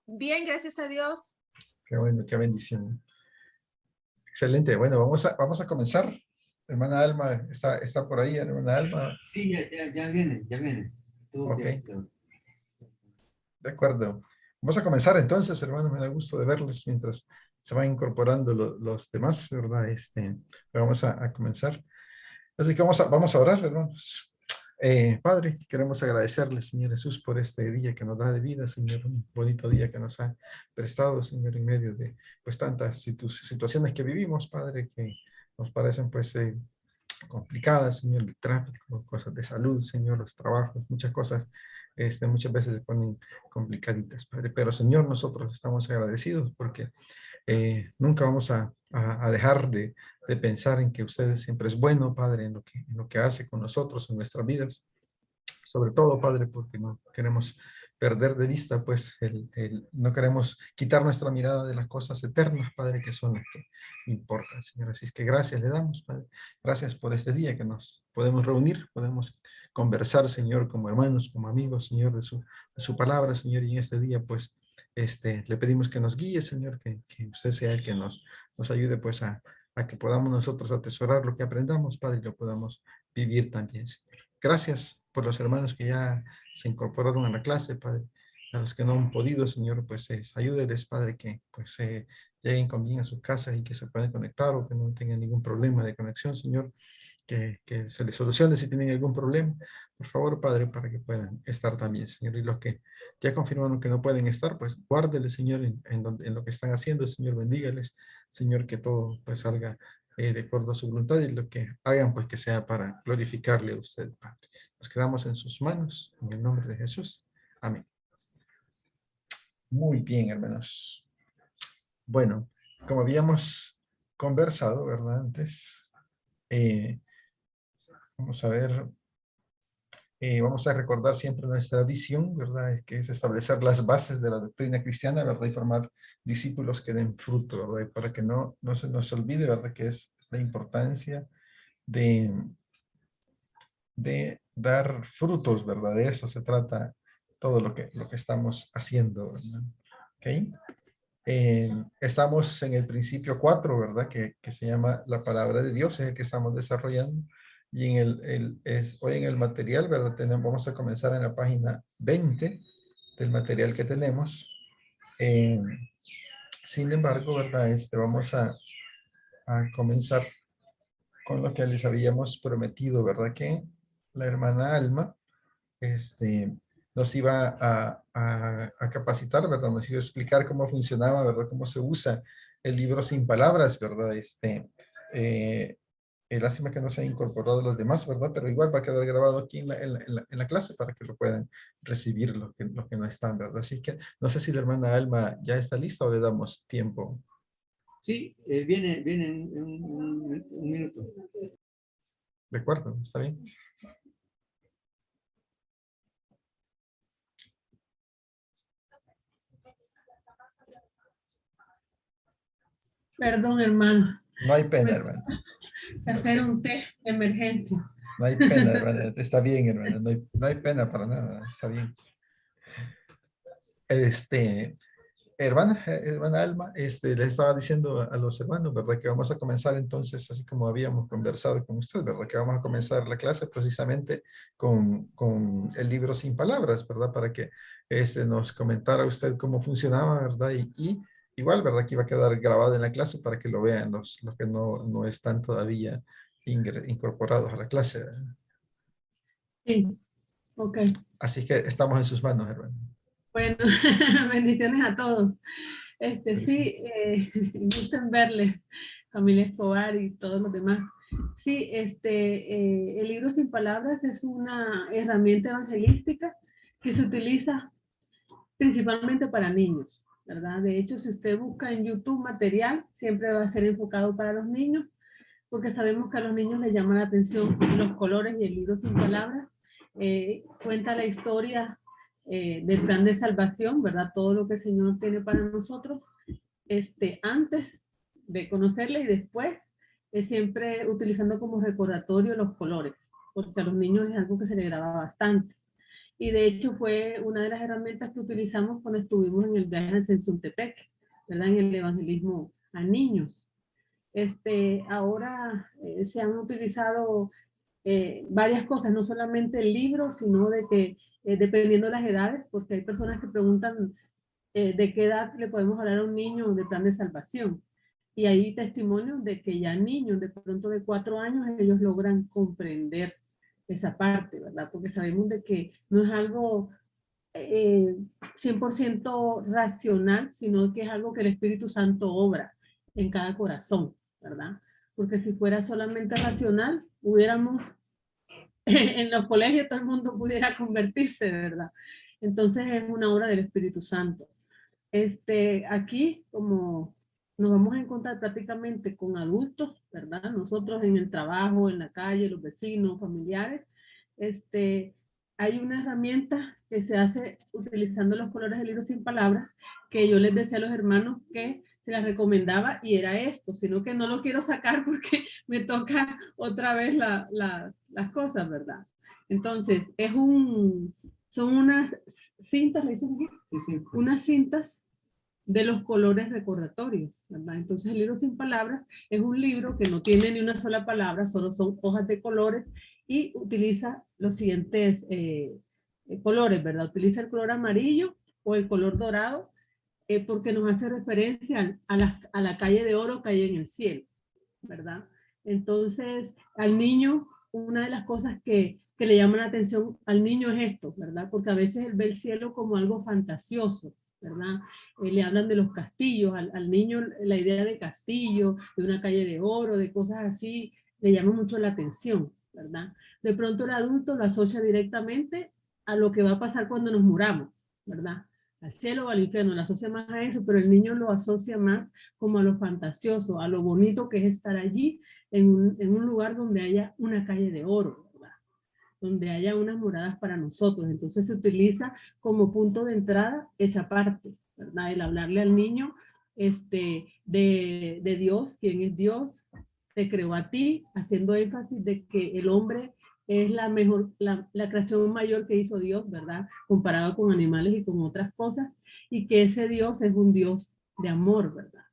Bien, gracias a Dios. Qué bueno, qué bendición. Excelente. Bueno, vamos a comenzar. Hermana Alma, ¿está por ahí, hermana Alma? Sí, ya viene. Ok, de acuerdo. Vamos a comenzar entonces, hermano. Me da gusto de verles mientras se van incorporando los demás, ¿verdad? Vamos a comenzar. Así que vamos a orar, hermanos. Padre, queremos agradecerle, Señor Jesús, por este día que nos da de vida, Señor, un bonito día que nos ha prestado, Señor, en medio de pues tantas situaciones que vivimos, Padre, que nos parecen pues complicadas, Señor, el tráfico, cosas de salud, Señor, los trabajos, muchas cosas, muchas veces se ponen complicaditas, Padre, pero Señor, nosotros estamos agradecidos porque nunca vamos a dejar de pensar en que usted siempre es bueno, Padre, en lo que hace con nosotros en nuestras vidas. Sobre todo, Padre, porque no queremos perder de vista, pues, no queremos quitar nuestra mirada de las cosas eternas, Padre, que son las que importan, Señor. Así es que gracias le damos, Padre. Gracias por este día que nos podemos reunir, podemos conversar, Señor, como hermanos, como amigos, Señor, de su palabra, Señor. Y en este día, pues, le pedimos que nos guíe, Señor, que usted sea el que nos ayude, pues, a que podamos nosotros atesorar lo que aprendamos, Padre, y lo podamos vivir también, Señor. Gracias por los hermanos que ya se incorporaron a la clase, Padre. A los que no han podido, Señor, pues ayúdeles, Padre, que pues lleguen con bien a su casa y que se puedan conectar o que no tengan ningún problema de conexión, Señor. Que se les solucione si tienen algún problema, por favor, Padre, para que puedan estar también, Señor. Y los que ya confirmaron que no pueden estar, pues guárdeles, Señor, en lo que están haciendo, Señor, bendígales, Señor, que todo pues salga de acuerdo a su voluntad y lo que hagan, pues que sea para glorificarle a usted, Padre. Nos quedamos en sus manos, en el nombre de Jesús. Amén. Muy bien, hermanos. Bueno, como habíamos conversado, ¿verdad? Antes, vamos a ver, vamos a recordar siempre nuestra visión, ¿verdad? Que es establecer las bases de la doctrina cristiana, ¿verdad? Y formar discípulos que den fruto, ¿verdad? Y para que no se nos olvide, ¿verdad? Que es la importancia de dar frutos, ¿verdad? De eso se trata todo lo que estamos haciendo, ¿verdad? ¿Ok? Estamos en el principio 4, ¿verdad? Que se llama la palabra de Dios, es el que estamos desarrollando. Y hoy en el material, ¿verdad? Vamos a comenzar en la página 20 del material que tenemos. Sin embargo, ¿verdad? Vamos a comenzar con lo que les habíamos prometido, ¿verdad? Que la hermana Alma nos iba a capacitar, ¿verdad? Nos iba a explicar cómo funcionaba, ¿verdad? Cómo se usa el libro sin palabras, ¿verdad? Lástima que no se ha incorporado los demás, ¿verdad? Pero igual va a quedar grabado aquí en la clase para que lo puedan recibir los que no están, ¿verdad? Así que no sé si la hermana Alma ya está lista o le damos tiempo. Sí, viene en un minuto. De acuerdo, está bien. Perdón, hermano. No hay pena, hermano. Hacer un té de emergencia. No hay pena, hermano. Está bien, hermano. No hay pena para nada. Está bien. Hermana Alma, les estaba diciendo a los hermanos, ¿verdad? Que vamos a comenzar entonces, así como habíamos conversado con usted, ¿verdad? Que vamos a comenzar la clase precisamente con el libro Sin Palabras, ¿verdad? Para que nos comentara usted cómo funcionaba, ¿verdad? Y igual, ¿verdad? Que iba a quedar grabado en la clase para que lo vean los que no están todavía incorporados a la clase, ¿verdad? Sí, ok. Así que estamos en sus manos, hermano. Bueno, bendiciones a todos. Sí, gusto en verles, familia Escobar y todos los demás. Sí, el libro Sin Palabras es una herramienta evangelística que se utiliza principalmente para niños, ¿verdad? De hecho, si usted busca en YouTube material, siempre va a ser enfocado para los niños, porque sabemos que a los niños les llama la atención los colores y el libro Sin Palabras. Cuenta la historia del plan de salvación, ¿verdad? Todo lo que el Señor tiene para nosotros, antes de conocerle y después, siempre utilizando como recordatorio los colores, porque a los niños es algo que se le graba bastante. y de hecho fue una de las herramientas que utilizamos cuando estuvimos en el viaje en Sensuntepec, ¿verdad? En el evangelismo a niños. Ahora se han utilizado varias cosas, no solamente el libro, sino de que dependiendo de las edades, porque hay personas que preguntan de qué edad le podemos hablar a un niño de plan de salvación. Y hay testimonios de que ya niños de pronto de 4 años ellos logran comprender esa parte, ¿verdad? Porque sabemos de que no es algo 100% racional, sino que es algo que el Espíritu Santo obra en cada corazón, ¿verdad? Porque si fuera solamente racional, hubiéramos en los colegios todo el mundo pudiera convertirse, ¿verdad? Entonces es una obra del Espíritu Santo. Aquí, como nos vamos a encontrar prácticamente con adultos, ¿verdad? Nosotros en el trabajo, en la calle, los vecinos, familiares, hay una herramienta que se hace utilizando los colores del libro sin palabras, que yo les decía a los hermanos que se las recomendaba y era esto, sino que no lo quiero sacar porque me toca otra vez las cosas, ¿verdad? Entonces, son unas cintas, ¿le dicen aquí? Sí, sí. Unas cintas de los colores recordatorios, ¿verdad? Entonces el libro sin palabras es un libro que no tiene ni una sola palabra, solo son hojas de colores y utiliza los siguientes colores, ¿verdad? Utiliza el color amarillo o el color dorado porque nos hace referencia a la calle de oro que hay en el cielo, ¿verdad? Entonces al niño, una de las cosas que le llama la atención al niño es esto, ¿verdad? Porque a veces él ve el cielo como algo fantasioso, ¿verdad? Le hablan de los castillos, al niño la idea de castillo, de una calle de oro, de cosas así, le llama mucho la atención, ¿verdad? De pronto el adulto lo asocia directamente a lo que va a pasar cuando nos muramos, ¿verdad? Al cielo o al infierno, lo asocia más a eso, pero el niño lo asocia más como a lo fantasioso, a lo bonito que es estar allí en un lugar donde haya una calle de oro, ¿verdad? Donde haya unas moradas para nosotros. Entonces se utiliza como punto de entrada esa parte, ¿verdad? El hablarle al niño de Dios, quién es Dios, te creó a ti, haciendo énfasis de que el hombre es la creación mayor que hizo Dios, ¿verdad? Comparado con animales y con otras cosas, y que ese Dios es un Dios de amor, ¿verdad?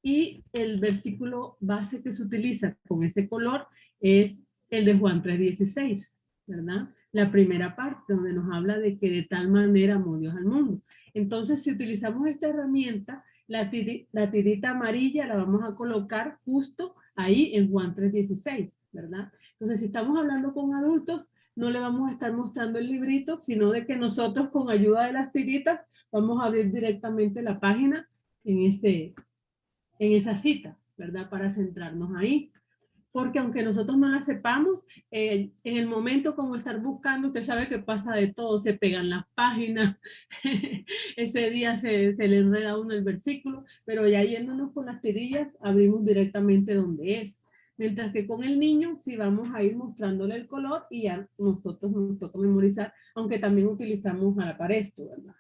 Y el versículo base que se utiliza con ese color es el de Juan 3:16, ¿verdad? La primera parte donde nos habla de que de tal manera amó Dios al mundo. Entonces, si utilizamos esta herramienta, la tirita amarilla la vamos a colocar justo ahí en Juan 3:16, ¿verdad? Entonces, si estamos hablando con adultos, no le vamos a estar mostrando el librito, sino de que nosotros con ayuda de las tiritas vamos a abrir directamente la página en esa cita, ¿verdad? Para centrarnos ahí. Porque aunque nosotros no la sepamos, en el momento como estar buscando, usted sabe que pasa de todo, se pegan las páginas, ese día se le enreda a uno el versículo, pero ya yéndonos con las tirillas, abrimos directamente donde es. Mientras que con el niño sí vamos a ir mostrándole el color y ya nosotros nos toca memorizar, aunque también utilizamos para esto, ¿verdad?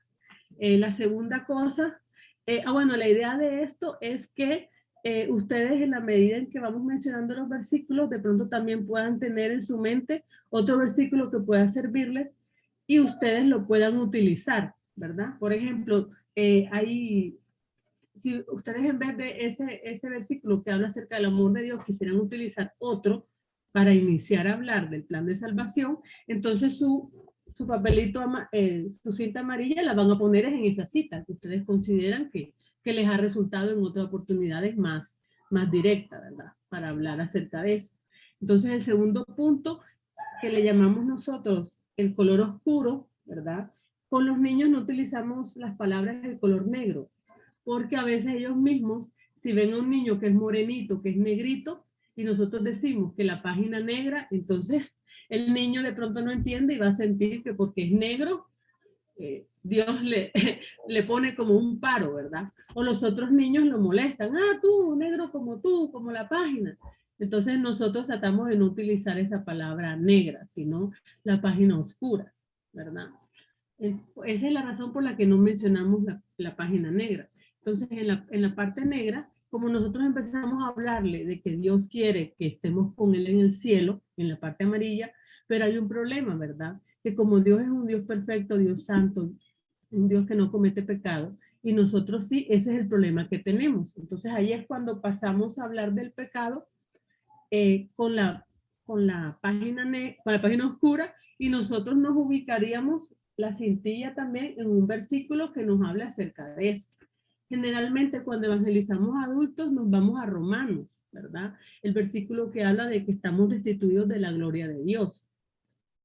La segunda cosa, bueno, la idea de esto es que ustedes en la medida en que vamos mencionando los versículos, de pronto también puedan tener en su mente otro versículo que pueda servirles y ustedes lo puedan utilizar, ¿verdad? Por ejemplo, si ustedes en vez de ese versículo que habla acerca del amor de Dios quisieran utilizar otro para iniciar a hablar del plan de salvación, entonces su papelito, su cinta amarilla la van a poner en esa cita que ustedes consideran que les ha resultado en otras oportunidades más directas, ¿verdad? Para hablar acerca de eso. Entonces el segundo punto que le llamamos nosotros el color oscuro, ¿verdad? Con los niños no utilizamos las palabras del color negro, porque a veces ellos mismos, si ven a un niño que es morenito, que es negrito, y nosotros decimos que la página negra, entonces el niño de pronto no entiende y va a sentir que porque es negro, Dios le pone como un paro, ¿verdad? O los otros niños lo molestan, tú, negro como tú, como la página. Entonces nosotros tratamos de no utilizar esa palabra negra, sino la página oscura, ¿verdad? Esa es la razón por la que no mencionamos la página negra. Entonces, en la parte negra, como nosotros empezamos a hablarle de que Dios quiere que estemos con Él en el cielo, en la parte amarilla, pero hay un problema, ¿verdad? que como Dios es un Dios perfecto, Dios santo, un Dios que no comete pecado, y nosotros sí, ese es el problema que tenemos. Entonces ahí es cuando pasamos a hablar del pecado con la página oscura, y nosotros nos ubicaríamos la cintilla también en un versículo que nos habla acerca de eso. Generalmente cuando evangelizamos a adultos nos vamos a Romanos, ¿verdad? El versículo que habla de que estamos destituidos de la gloria de Dios,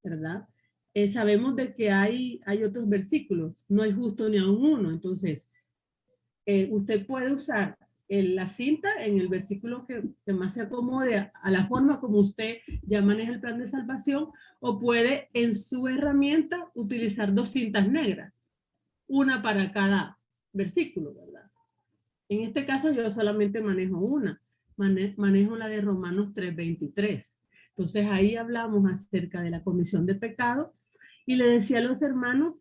¿verdad? Sabemos de que hay otros versículos, no hay justo ni aun uno. Entonces, usted puede usar la cinta en el versículo que más se acomode a la forma como usted ya maneja el plan de salvación, o puede en su herramienta utilizar 2 cintas negras, una para cada versículo, ¿verdad? En este caso yo solamente manejo una, manejo la de Romanos 3:23. Entonces ahí hablamos acerca de la comisión de pecado, y le decía a los hermanos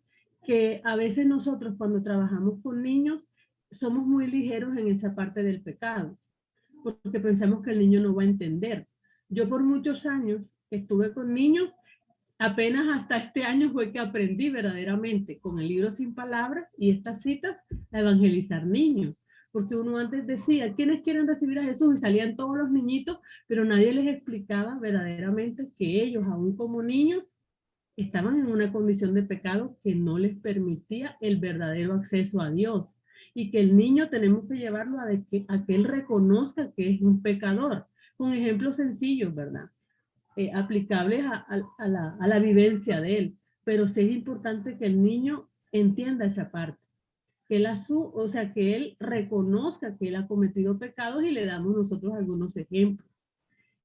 que a veces nosotros cuando trabajamos con niños somos muy ligeros en esa parte del pecado, porque pensamos que el niño no va a entender. Yo por muchos años estuve con niños, apenas hasta este año fue que aprendí verdaderamente con el libro Sin Palabras y estas citas a evangelizar niños. Porque uno antes decía, ¿quiénes quieren recibir a Jesús? Y salían todos los niñitos, pero nadie les explicaba verdaderamente que ellos, aún como niños, estaban en una condición de pecado que no les permitía el verdadero acceso a Dios. Y que el niño tenemos que llevarlo a que él reconozca que es un pecador, con ejemplos sencillos, ¿verdad? Aplicables a la vivencia de él. Pero sí es importante que el niño entienda esa parte, que él o sea, que él reconozca que él ha cometido pecados, y le damos nosotros algunos ejemplos.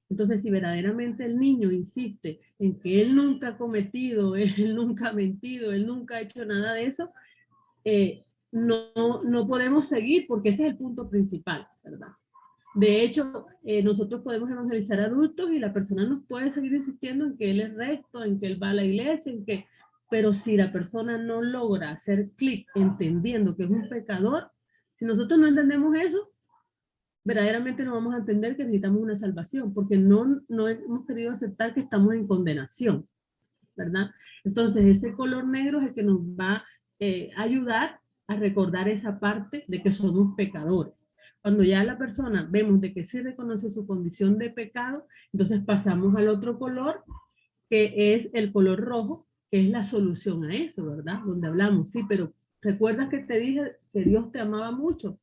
Entonces, si verdaderamente el niño insiste en que él nunca ha cometido, él nunca ha mentido, él nunca ha hecho nada de eso, no podemos seguir, porque ese es el punto principal, ¿verdad? De hecho, nosotros podemos evangelizar a adultos y la persona nos puede seguir insistiendo en que él es recto, en que él va a la iglesia, pero si la persona no logra hacer clic entendiendo que es un pecador, si nosotros no entendemos eso, verdaderamente no vamos a entender que necesitamos una salvación, porque no hemos querido aceptar que estamos en condenación, ¿verdad? Entonces ese color negro es el que nos va a ayudar a recordar esa parte de que somos pecadores. Cuando ya la persona vemos de que sí reconoce su condición de pecado, entonces pasamos al otro color, que es el color rojo, que es la solución a eso, ¿verdad? Donde hablamos, sí, pero ¿recuerdas que te dije que Dios te amaba mucho?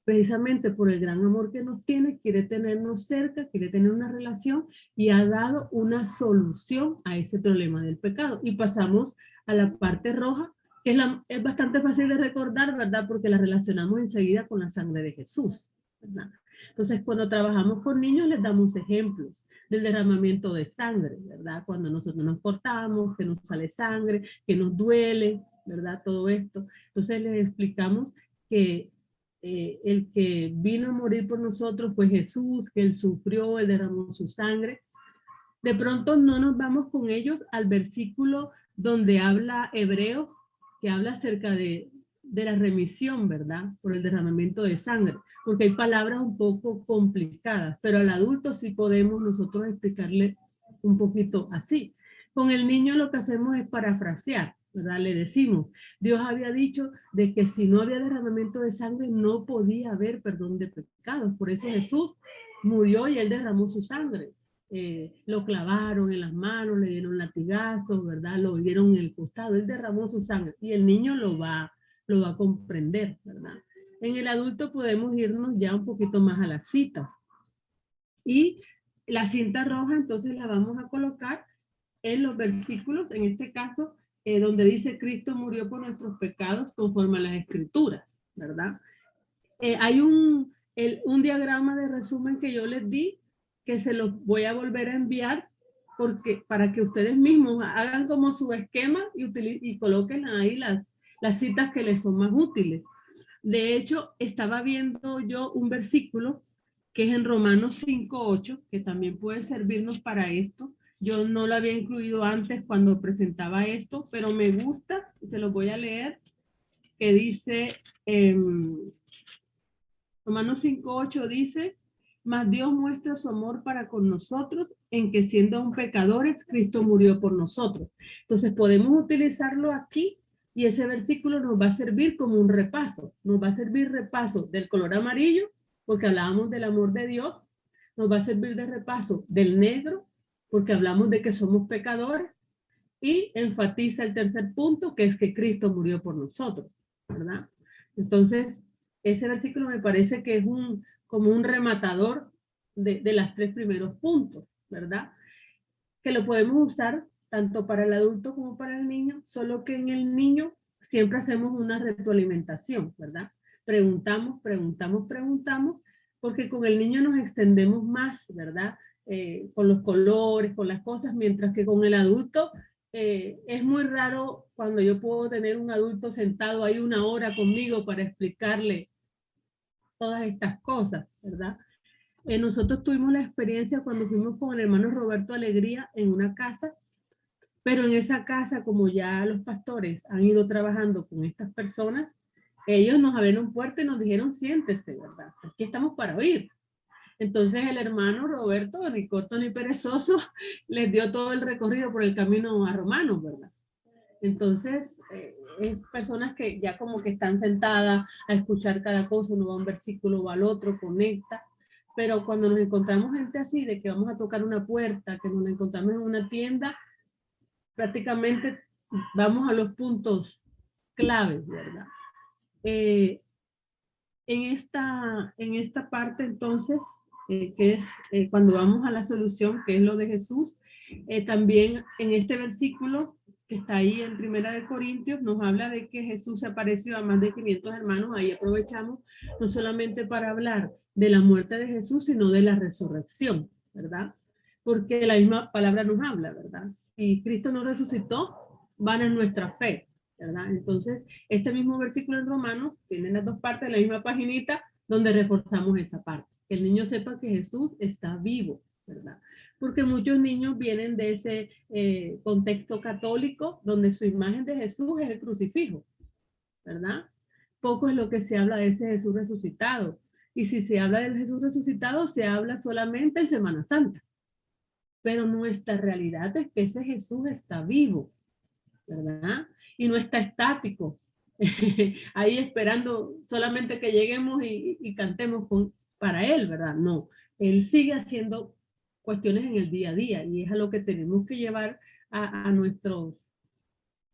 Precisamente por el gran amor que nos tiene, quiere tenernos cerca, quiere tener una relación, y ha dado una solución a ese problema del pecado. Y pasamos a la parte roja, que es bastante fácil de recordar, ¿verdad? Porque la relacionamos enseguida con la sangre de Jesús, ¿verdad? Entonces, cuando trabajamos con niños, les damos ejemplos del derramamiento de sangre, ¿verdad? Cuando nosotros nos cortamos, que nos sale sangre, que nos duele, ¿verdad? Todo esto. Entonces, les explicamos que el que vino a morir por nosotros fue Jesús, que él sufrió, él derramó su sangre. De pronto no nos vamos con ellos al versículo donde habla Hebreos, que habla acerca de la remisión, ¿verdad? Por el derramamiento de sangre, porque hay palabras un poco complicadas, pero al adulto sí podemos nosotros explicarle un poquito así. Con el niño lo que hacemos es parafrasear, ¿verdad? Le decimos, Dios había dicho de que si no había derramamiento de sangre no podía haber perdón de pecados. Por eso Jesús murió y él derramó su sangre. Lo clavaron en las manos, le dieron latigazos, ¿verdad? Lo dieron en el costado, él derramó su sangre y el niño lo va a comprender, ¿verdad? En el adulto podemos irnos ya un poquito más a las citas. Y la cinta roja entonces la vamos a colocar en los versículos, en este caso, donde dice Cristo murió por nuestros pecados conforme a las escrituras, ¿verdad? Hay un diagrama de resumen que yo les di, que se los voy a volver a enviar, para que ustedes mismos hagan como su esquema y coloquen ahí las citas que les son más útiles. De hecho, estaba viendo yo un versículo que es en Romanos 5:8, que también puede servirnos para esto. Yo no lo había incluido antes cuando presentaba esto, pero me gusta, se los voy a leer, que dice, Romanos 5:8 dice, mas Dios muestra su amor para con nosotros en que siendo aún pecadores, Cristo murió por nosotros. Entonces podemos utilizarlo aquí y ese versículo nos va a servir como un repaso. Nos va a servir repaso del color amarillo, porque hablábamos del amor de Dios. Nos va a servir de repaso del negro, porque hablamos de que somos pecadores. Y enfatiza el tercer punto, que es que Cristo murió por nosotros, ¿verdad? Entonces, ese versículo me parece que es como un rematador de los tres primeros puntos, ¿verdad? Que lo podemos usar tanto para el adulto como para el niño, solo que en el niño siempre hacemos una retroalimentación, ¿verdad? Preguntamos, preguntamos, preguntamos, porque con el niño nos extendemos más, ¿verdad? Con los colores, con las cosas, mientras que con el adulto es muy raro cuando yo puedo tener un adulto sentado ahí 1 hora conmigo para explicarle todas estas cosas, ¿verdad? Nosotros tuvimos la experiencia cuando fuimos con el hermano Roberto Alegría en una casa, pero en esa casa, como ya los pastores han ido trabajando con estas personas, ellos nos abrieron puerta y nos dijeron, siéntese, ¿verdad? Aquí estamos para oír. Entonces el hermano Roberto, ni corto ni perezoso, les dio todo el recorrido por el camino a Romanos, ¿verdad? Entonces, es personas que ya como que están sentadas a escuchar cada cosa, uno va a un versículo, va al otro, conecta, pero cuando nos encontramos gente así, de que vamos a tocar una puerta, que nos encontramos en una tienda, prácticamente vamos a los puntos claves, ¿verdad? En esta parte entonces, que es cuando vamos a la solución, que es lo de Jesús, también en este versículo que está ahí en Primera de Corintios, nos habla de que Jesús se apareció a más de 500 hermanos. Ahí aprovechamos no solamente para hablar de la muerte de Jesús, sino de la resurrección, ¿verdad? Porque la misma palabra nos habla, ¿verdad? Si Cristo no resucitó, van en nuestra fe, ¿verdad? Entonces, este mismo versículo en Romanos tiene las dos partes de la misma paginita donde reforzamos esa parte. Que el niño sepa que Jesús está vivo, ¿verdad? Porque muchos niños vienen de ese contexto católico donde su imagen de Jesús es el crucifijo, ¿verdad? Poco es lo que se habla de ese Jesús resucitado. Y si se habla del Jesús resucitado, se habla solamente en Semana Santa. Pero nuestra realidad es que ese Jesús está vivo, ¿verdad? Y no está estático, ahí esperando solamente que lleguemos y cantemos para Él, ¿verdad? No, Él sigue haciendo cuestiones en el día a día y es a lo que tenemos que llevar a nuestras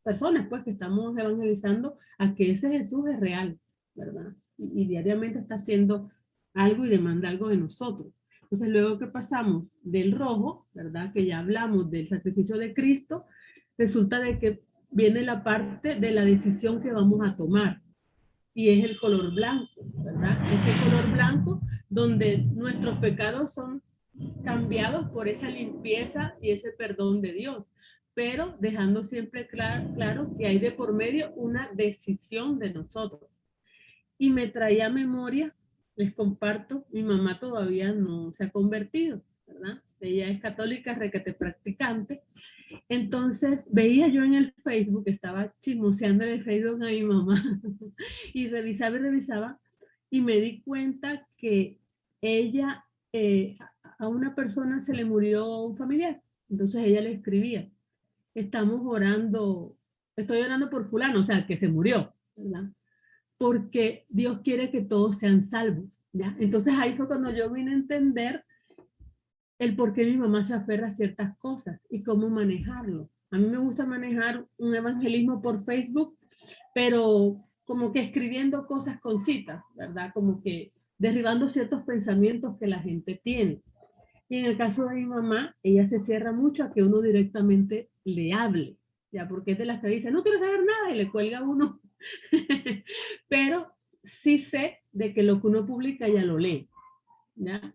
personas, pues, que estamos evangelizando, a que ese Jesús es real, ¿verdad? Y diariamente está haciendo algo y demanda algo de nosotros. Entonces, luego que pasamos del rojo, ¿verdad? Que ya hablamos del sacrificio de Cristo, resulta de que viene la parte de la decisión que vamos a tomar. Y es el color blanco, ¿verdad? Ese color blanco donde nuestros pecados son cambiados por esa limpieza y ese perdón de Dios, pero dejando siempre claro que hay de por medio una decisión de nosotros. Y me traía a memoria, les comparto, mi mamá todavía no se ha convertido, ¿verdad? Ella es católica, requete practicante. Entonces veía yo en el Facebook, estaba chismoseando en el Facebook a mi mamá y revisaba y me di cuenta que ella, a una persona se le murió un familiar. Entonces ella le escribía, estamos orando, estoy orando por fulano, o sea, que se murió, ¿verdad? Porque Dios quiere que todos sean salvos, ¿ya? Entonces ahí fue cuando yo vine a entender el por qué mi mamá se aferra a ciertas cosas y cómo manejarlo. A mí me gusta manejar un evangelismo por Facebook, pero como que escribiendo cosas con citas, ¿verdad? Como que derribando ciertos pensamientos que la gente tiene. Y en el caso de mi mamá, ella se cierra mucho a que uno directamente le hable, ¿ya? Porque es de las que dice, no quiero saber nada y le cuelga a uno. Pero sí sé de que lo que uno publica ya lo lee, ¿ya?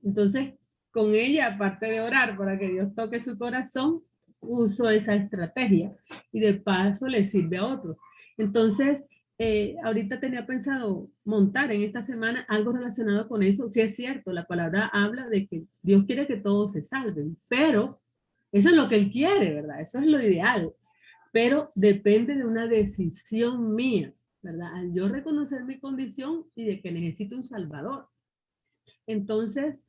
Entonces, con ella, aparte de orar para que Dios toque su corazón, uso esa estrategia y de paso le sirve a otros. Entonces, ahorita tenía pensado montar en esta semana algo relacionado con eso. Sí es cierto, la palabra habla de que Dios quiere que todos se salven, pero eso es lo que Él quiere, ¿verdad? Eso es lo ideal, pero depende de una decisión mía, ¿verdad? Al yo reconocer mi condición y de que necesito un Salvador. Entonces,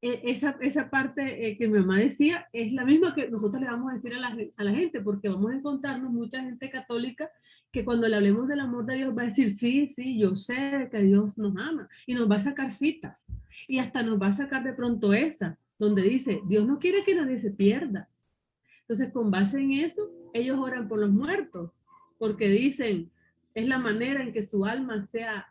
esa parte que mi mamá decía es la misma que nosotros le vamos a decir a la gente, porque vamos a encontrarnos mucha gente católica que cuando le hablemos del amor de Dios va a decir, sí, sí, yo sé que Dios nos ama, y nos va a sacar citas, y hasta nos va a sacar de pronto esa, donde dice, Dios no quiere que nadie se pierda. Entonces, con base en eso, ellos oran por los muertos, porque dicen, es la manera en que su alma sea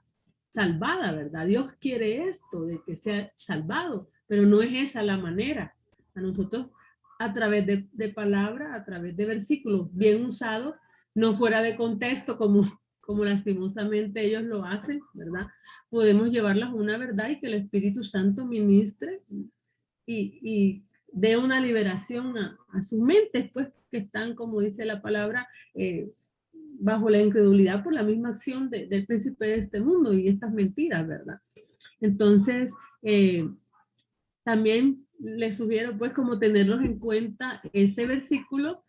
salvada, ¿verdad? Dios quiere esto, de que sea salvado, pero no es esa la manera. A nosotros, a través de palabra, a través de versículos bien usados, no fuera de contexto, como lastimosamente ellos lo hacen, ¿verdad? Podemos llevarlas a una verdad y que el Espíritu Santo ministre y dé una liberación a sus mentes, pues, que están, como dice la palabra, bajo la incredulidad por la misma acción del príncipe de este mundo y estas mentiras, ¿verdad? Entonces, también les sugiero, pues, como tenerlos en cuenta ese versículo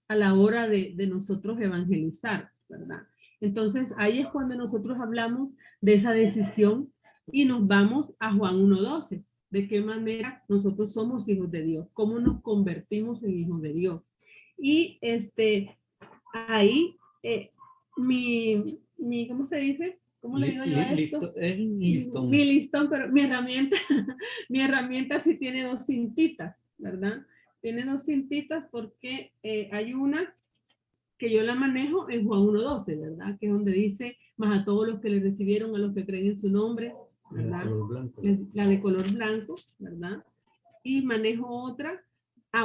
a la hora de nosotros evangelizar, ¿verdad? Entonces, ahí es cuando nosotros hablamos de esa decisión y nos vamos a Juan 1:12. De qué manera nosotros somos hijos de Dios, cómo nos convertimos en hijos de Dios. Y ahí, ¿cómo se dice? ¿Cómo le digo yo a esto? Listón. Mi listón, pero mi herramienta, mi herramienta sí tiene 2 cintitas, ¿verdad? Tiene 2 cintitas porque hay una que yo la manejo en Juan 1:12, ¿verdad? Que es donde dice, más a todos los que le recibieron, a los que creen en su nombre, ¿verdad? La de color blanco, ¿verdad? Y manejo otra.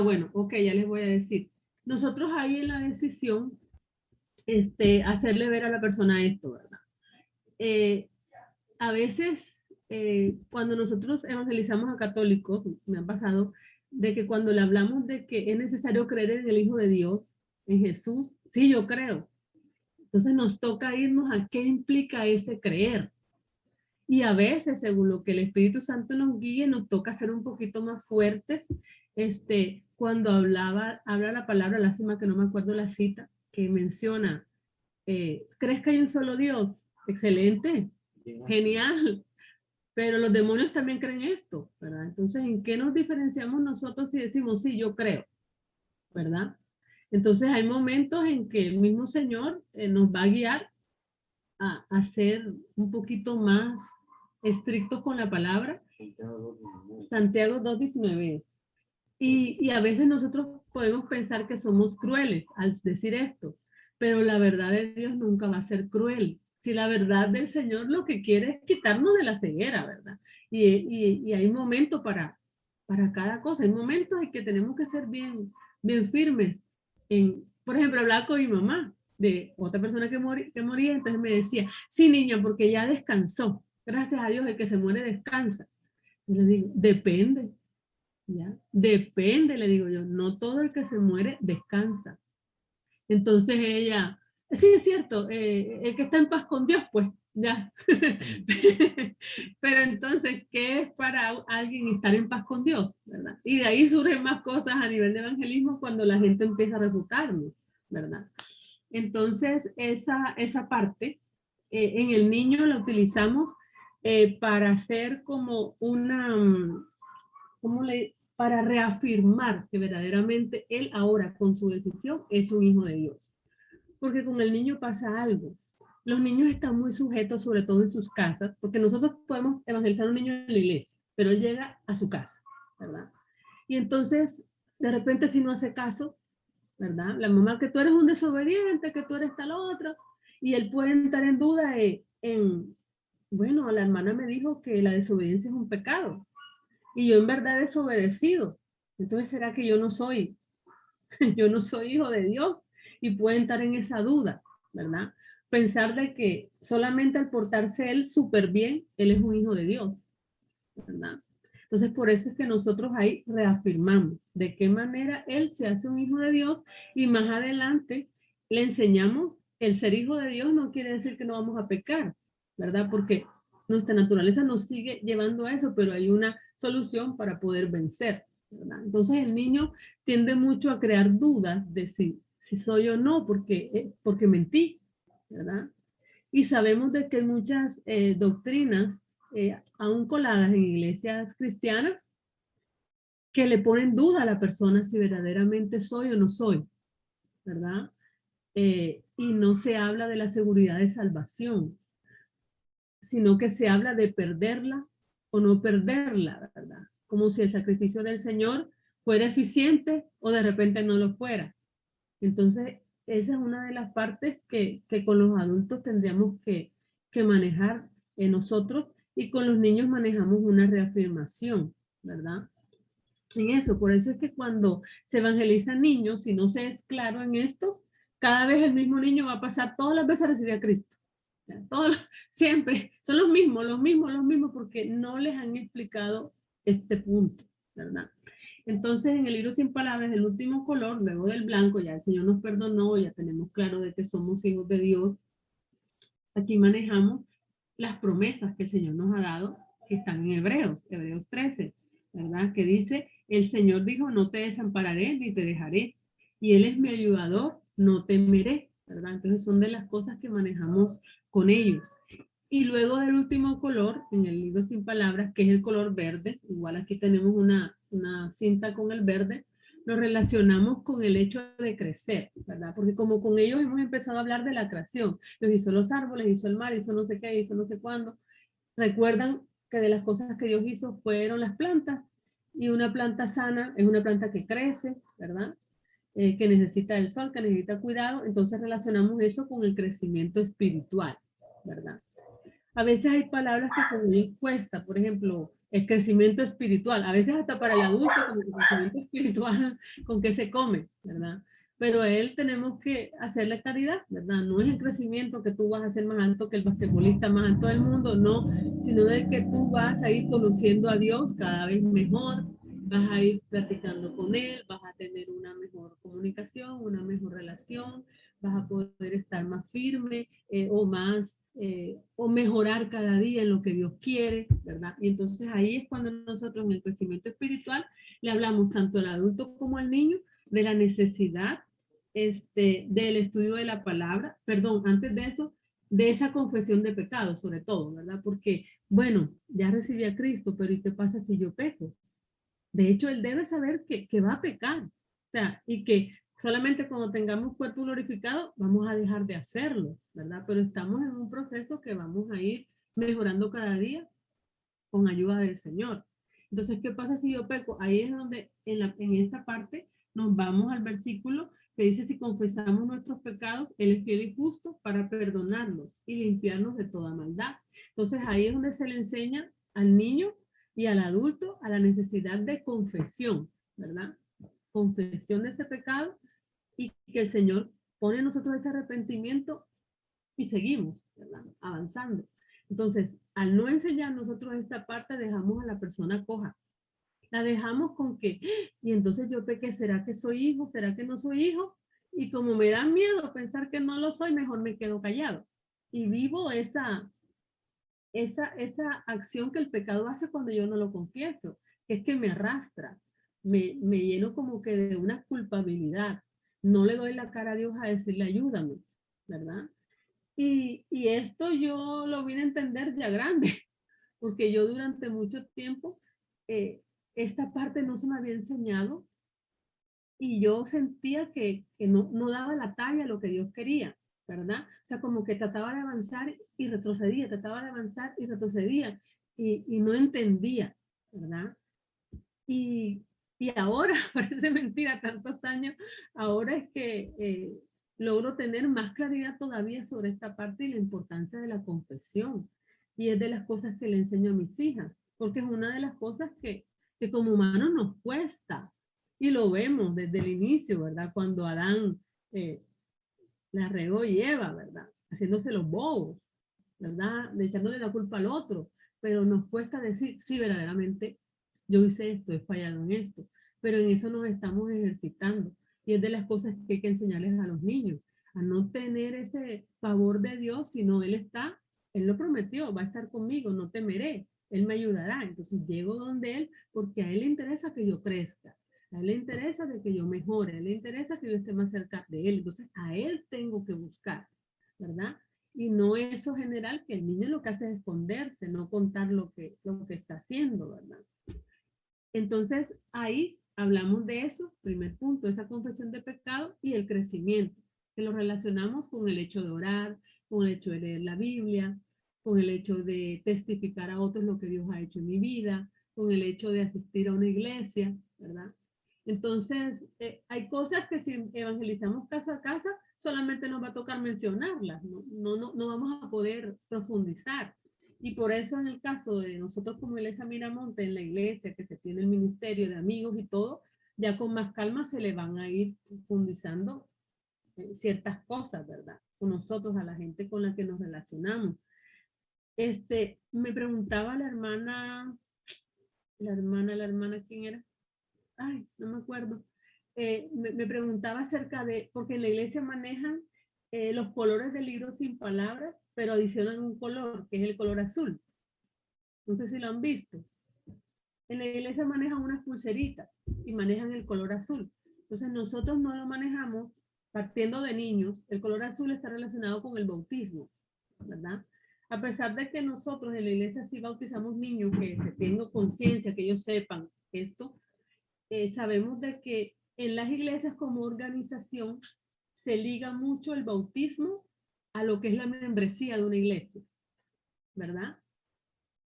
Bueno, ok, ya les voy a decir. Nosotros ahí en la decisión, hacerle ver a la persona esto, ¿verdad? A veces, cuando nosotros evangelizamos a católicos, me ha pasado, de que cuando le hablamos de que es necesario creer en el Hijo de Dios, en Jesús, sí, yo creo. Entonces nos toca irnos a qué implica ese creer. Y a veces, según lo que el Espíritu Santo nos guíe, nos toca ser un poquito más fuertes. Cuando habla la palabra, lástima que no me acuerdo la cita, que menciona, ¿crees que hay un solo Dios? Excelente, genial. Pero los demonios también creen esto, ¿verdad? Entonces, ¿en qué nos diferenciamos nosotros si decimos, sí, yo creo, ¿verdad? Entonces, hay momentos en que el mismo Señor nos va a guiar a ser un poquito más estricto con la palabra. Santiago 2:19. Y a veces nosotros podemos pensar que somos crueles al decir esto, pero la verdad de Dios nunca va a ser cruel. Si la verdad del Señor lo que quiere es quitarnos de la ceguera, ¿verdad? Y hay momentos para cada cosa. Hay momentos en que tenemos que ser bien, bien firmes. Por ejemplo, hablaba con mi mamá de otra persona que moría, entonces me decía, sí, niña, porque ya descansó. Gracias a Dios, el que se muere descansa. Y le digo, depende. ¿Ya? Depende, le digo yo, no todo el que se muere descansa. Entonces ella, sí es cierto, el que está en paz con Dios, pues ya. Pero entonces, ¿qué es para alguien estar en paz con Dios? ¿Verdad? Y de ahí surgen más cosas a nivel de evangelismo cuando la gente empieza a refutarnos, ¿verdad? Entonces, esa parte en el niño la utilizamos para hacer como una, para reafirmar que verdaderamente él ahora con su decisión es un hijo de Dios. Porque con el niño pasa algo. Los niños están muy sujetos, sobre todo en sus casas, porque nosotros podemos evangelizar a un niño en la iglesia, pero él llega a su casa, ¿verdad? Y entonces, de repente, si no hace caso, ¿verdad? La mamá, que tú eres un desobediente, que tú eres tal otro, y él puede entrar en duda bueno, la hermana me dijo que la desobediencia es un pecado, y yo en verdad he desobedecido. Entonces, ¿será que yo no soy hijo de Dios? Y puede estar en esa duda, ¿verdad? Pensar de que solamente al portarse él súper bien, él es un hijo de Dios, ¿verdad? Entonces, por eso es que nosotros ahí reafirmamos de qué manera él se hace un hijo de Dios y más adelante le enseñamos el ser hijo de Dios no quiere decir que no vamos a pecar, ¿verdad? Porque nuestra naturaleza nos sigue llevando a eso, pero hay una solución para poder vencer, ¿verdad? Entonces, el niño tiende mucho a crear dudas de si soy o no, porque mentí, ¿verdad? Y sabemos de que muchas doctrinas, aún coladas en iglesias cristianas, que le pone en duda a la persona si verdaderamente soy o no soy, ¿verdad? Y no se habla de la seguridad de salvación, sino que se habla de perderla o no perderla, ¿verdad? Como si el sacrificio del Señor fuera eficiente o de repente no lo fuera. Entonces, esa es una de las partes que con los adultos tendríamos que manejar en nosotros, y con los niños manejamos una reafirmación, ¿verdad? En eso, por eso es que cuando se evangelizan niños, si no se es claro en esto, cada vez el mismo niño va a pasar todas las veces a recibir a Cristo. Todos, siempre, son los mismos, porque no les han explicado este punto, ¿verdad? Entonces, en el libro Sin Palabras, el último color, luego del blanco, ya el Señor nos perdonó, ya tenemos claro de que somos hijos de Dios. Aquí manejamos las promesas que el Señor nos ha dado, que están en Hebreos 13, ¿verdad? Que dice, el Señor dijo, no te desampararé ni te dejaré, y Él es mi ayudador, no temeré, ¿verdad? Entonces son de las cosas que manejamos con ellos. Y luego del último color, en el libro Sin Palabras, que es el color verde, igual aquí tenemos una cinta con el verde, lo relacionamos con el hecho de crecer, ¿verdad? Porque como con ellos hemos empezado a hablar de la creación, los hizo los árboles, hizo el mar, hizo no sé qué, hizo no sé cuándo. Recuerdan que de las cosas que Dios hizo fueron las plantas, y una planta sana es una planta que crece, ¿verdad? Que necesita el sol, que necesita cuidado. Entonces relacionamos eso con el crecimiento espiritual, ¿verdad? A veces hay palabras que con él cuesta, por ejemplo, el crecimiento espiritual, a veces hasta para el adulto, como el crecimiento espiritual, con qué se come, ¿verdad? Pero a él tenemos que hacerle caridad, ¿verdad? No es el crecimiento que tú vas a ser más alto que el basquetbolista más alto del mundo, no, sino de que tú vas a ir conociendo a Dios cada vez mejor, vas a ir platicando con él, vas a tener una mejor comunicación, una mejor relación, vas a poder estar más firme o mejorar cada día en lo que Dios quiere, ¿verdad? Y entonces ahí es cuando nosotros en el crecimiento espiritual le hablamos tanto al adulto como al niño de la necesidad del estudio de la palabra, perdón, antes de eso, de esa confesión de pecado, sobre todo, ¿verdad? Porque, bueno, ya recibí a Cristo, pero ¿y qué pasa si yo peco? De hecho, él debe saber que va a pecar, o sea, y que solamente cuando tengamos cuerpo glorificado vamos a dejar de hacerlo, ¿verdad? Pero estamos en un proceso que vamos a ir mejorando cada día con ayuda del Señor. Entonces, ¿qué pasa si yo peco? Ahí es donde en esta parte nos vamos al versículo que dice, si confesamos nuestros pecados, Él es fiel y justo para perdonarnos y limpiarnos de toda maldad. Entonces, ahí es donde se le enseña al niño y al adulto a la necesidad de confesión, ¿verdad? Confesión de ese pecado, y que el Señor pone en nosotros ese arrepentimiento y seguimos, ¿verdad? Avanzando. Entonces, al no enseñar nosotros esta parte, dejamos a la persona coja. La dejamos con que, y entonces yo pequé, ¿será que soy hijo? ¿Será que no soy hijo? Y como me da miedo pensar que no lo soy, mejor me quedo callado. Y vivo esa acción que el pecado hace cuando yo no lo confieso, que es que me arrastra, me lleno como que de una culpabilidad. No le doy la cara a Dios a decirle ayúdame, ¿verdad? Y esto yo lo vine a entender ya grande, porque yo durante mucho tiempo esta parte no se me había enseñado, y yo sentía que no daba la talla a lo que Dios quería, ¿verdad? O sea, como que trataba de avanzar y retrocedía, trataba de avanzar y retrocedía, y no entendía, ¿verdad? Y, y ahora, parece mentira, tantos años, ahora es que logro tener más claridad todavía sobre esta parte y la importancia de la confesión. Y es de las cosas que le enseño a mis hijas, porque es una de las cosas que como humanos nos cuesta. Y lo vemos desde el inicio, ¿verdad? Cuando Adán la regó y Eva, ¿verdad? Haciéndose los bobos, ¿verdad? De echándole la culpa al otro. Pero nos cuesta decir, sí, verdaderamente, yo hice esto, he fallado en esto. Pero en eso nos estamos ejercitando. Y es de las cosas que hay que enseñarles a los niños, a no tener ese favor de Dios, sino Él lo prometió, va a estar conmigo, no temeré, Él me ayudará. Entonces llego donde Él, porque a Él le interesa que yo crezca. A Él le interesa de que yo mejore, a Él le interesa que yo esté más cerca de Él. Entonces a Él tengo que buscar, ¿verdad? Y no eso general, que el niño lo que hace es esconderse, no contar lo que está haciendo, ¿verdad? Entonces, ahí hablamos de eso, primer punto, esa confesión de pecado y el crecimiento, que lo relacionamos con el hecho de orar, con el hecho de leer la Biblia, con el hecho de testificar a otros lo que Dios ha hecho en mi vida, con el hecho de asistir a una iglesia, ¿verdad? Entonces, hay cosas que si evangelizamos casa a casa, solamente nos va a tocar mencionarlas, no vamos a poder profundizar. Y por eso en el caso de nosotros como Iglesia Miramonte, en la iglesia que se tiene el ministerio de amigos y todo, ya con más calma se le van a ir profundizando ciertas cosas, ¿verdad? Con nosotros, a la gente con la que nos relacionamos. Me preguntaba la hermana, ¿quién era? Ay, no me acuerdo. Me preguntaba acerca de, porque en la iglesia manejan los colores del libro sin palabras, pero adicionan un color, que es el color azul. No sé si lo han visto. En la iglesia manejan unas pulseritas y manejan el color azul. Entonces nosotros no lo manejamos partiendo de niños. El color azul está relacionado con el bautismo, ¿verdad? A pesar de que nosotros en la iglesia sí bautizamos niños que se tengan conciencia, que ellos sepan esto, sabemos de que en las iglesias como organización se liga mucho el bautismo a lo que es la membresía de una iglesia, ¿verdad?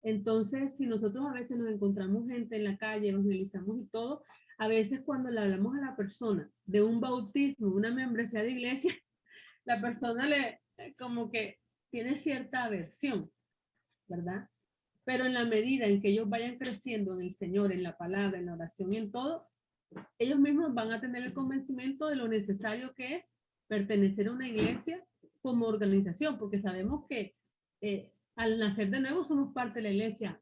Entonces, si nosotros a veces nos encontramos gente en la calle, evangelizamos y todo, a veces cuando le hablamos a la persona de un bautismo, una membresía de iglesia, la persona le como que tiene cierta aversión, ¿verdad? Pero en la medida en que ellos vayan creciendo en el Señor, en la palabra, en la oración y en todo, ellos mismos van a tener el convencimiento de lo necesario que es pertenecer a una iglesia como organización, porque sabemos que al nacer de nuevo somos parte de la iglesia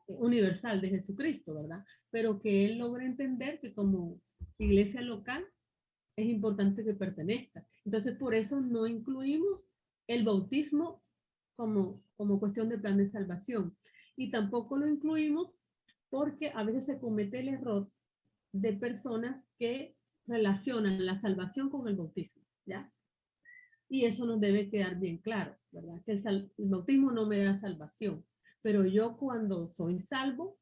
universal de Jesucristo, ¿verdad? Pero que él logra entender que como iglesia local es importante que pertenezca. Entonces, por eso no incluimos el bautismo como cuestión de plan de salvación. Y tampoco lo incluimos porque a veces se comete el error de personas que relacionan la salvación con el bautismo, ¿ya? Y eso nos debe quedar bien claro, ¿verdad? Que el bautismo no me da salvación, pero yo cuando soy salvo,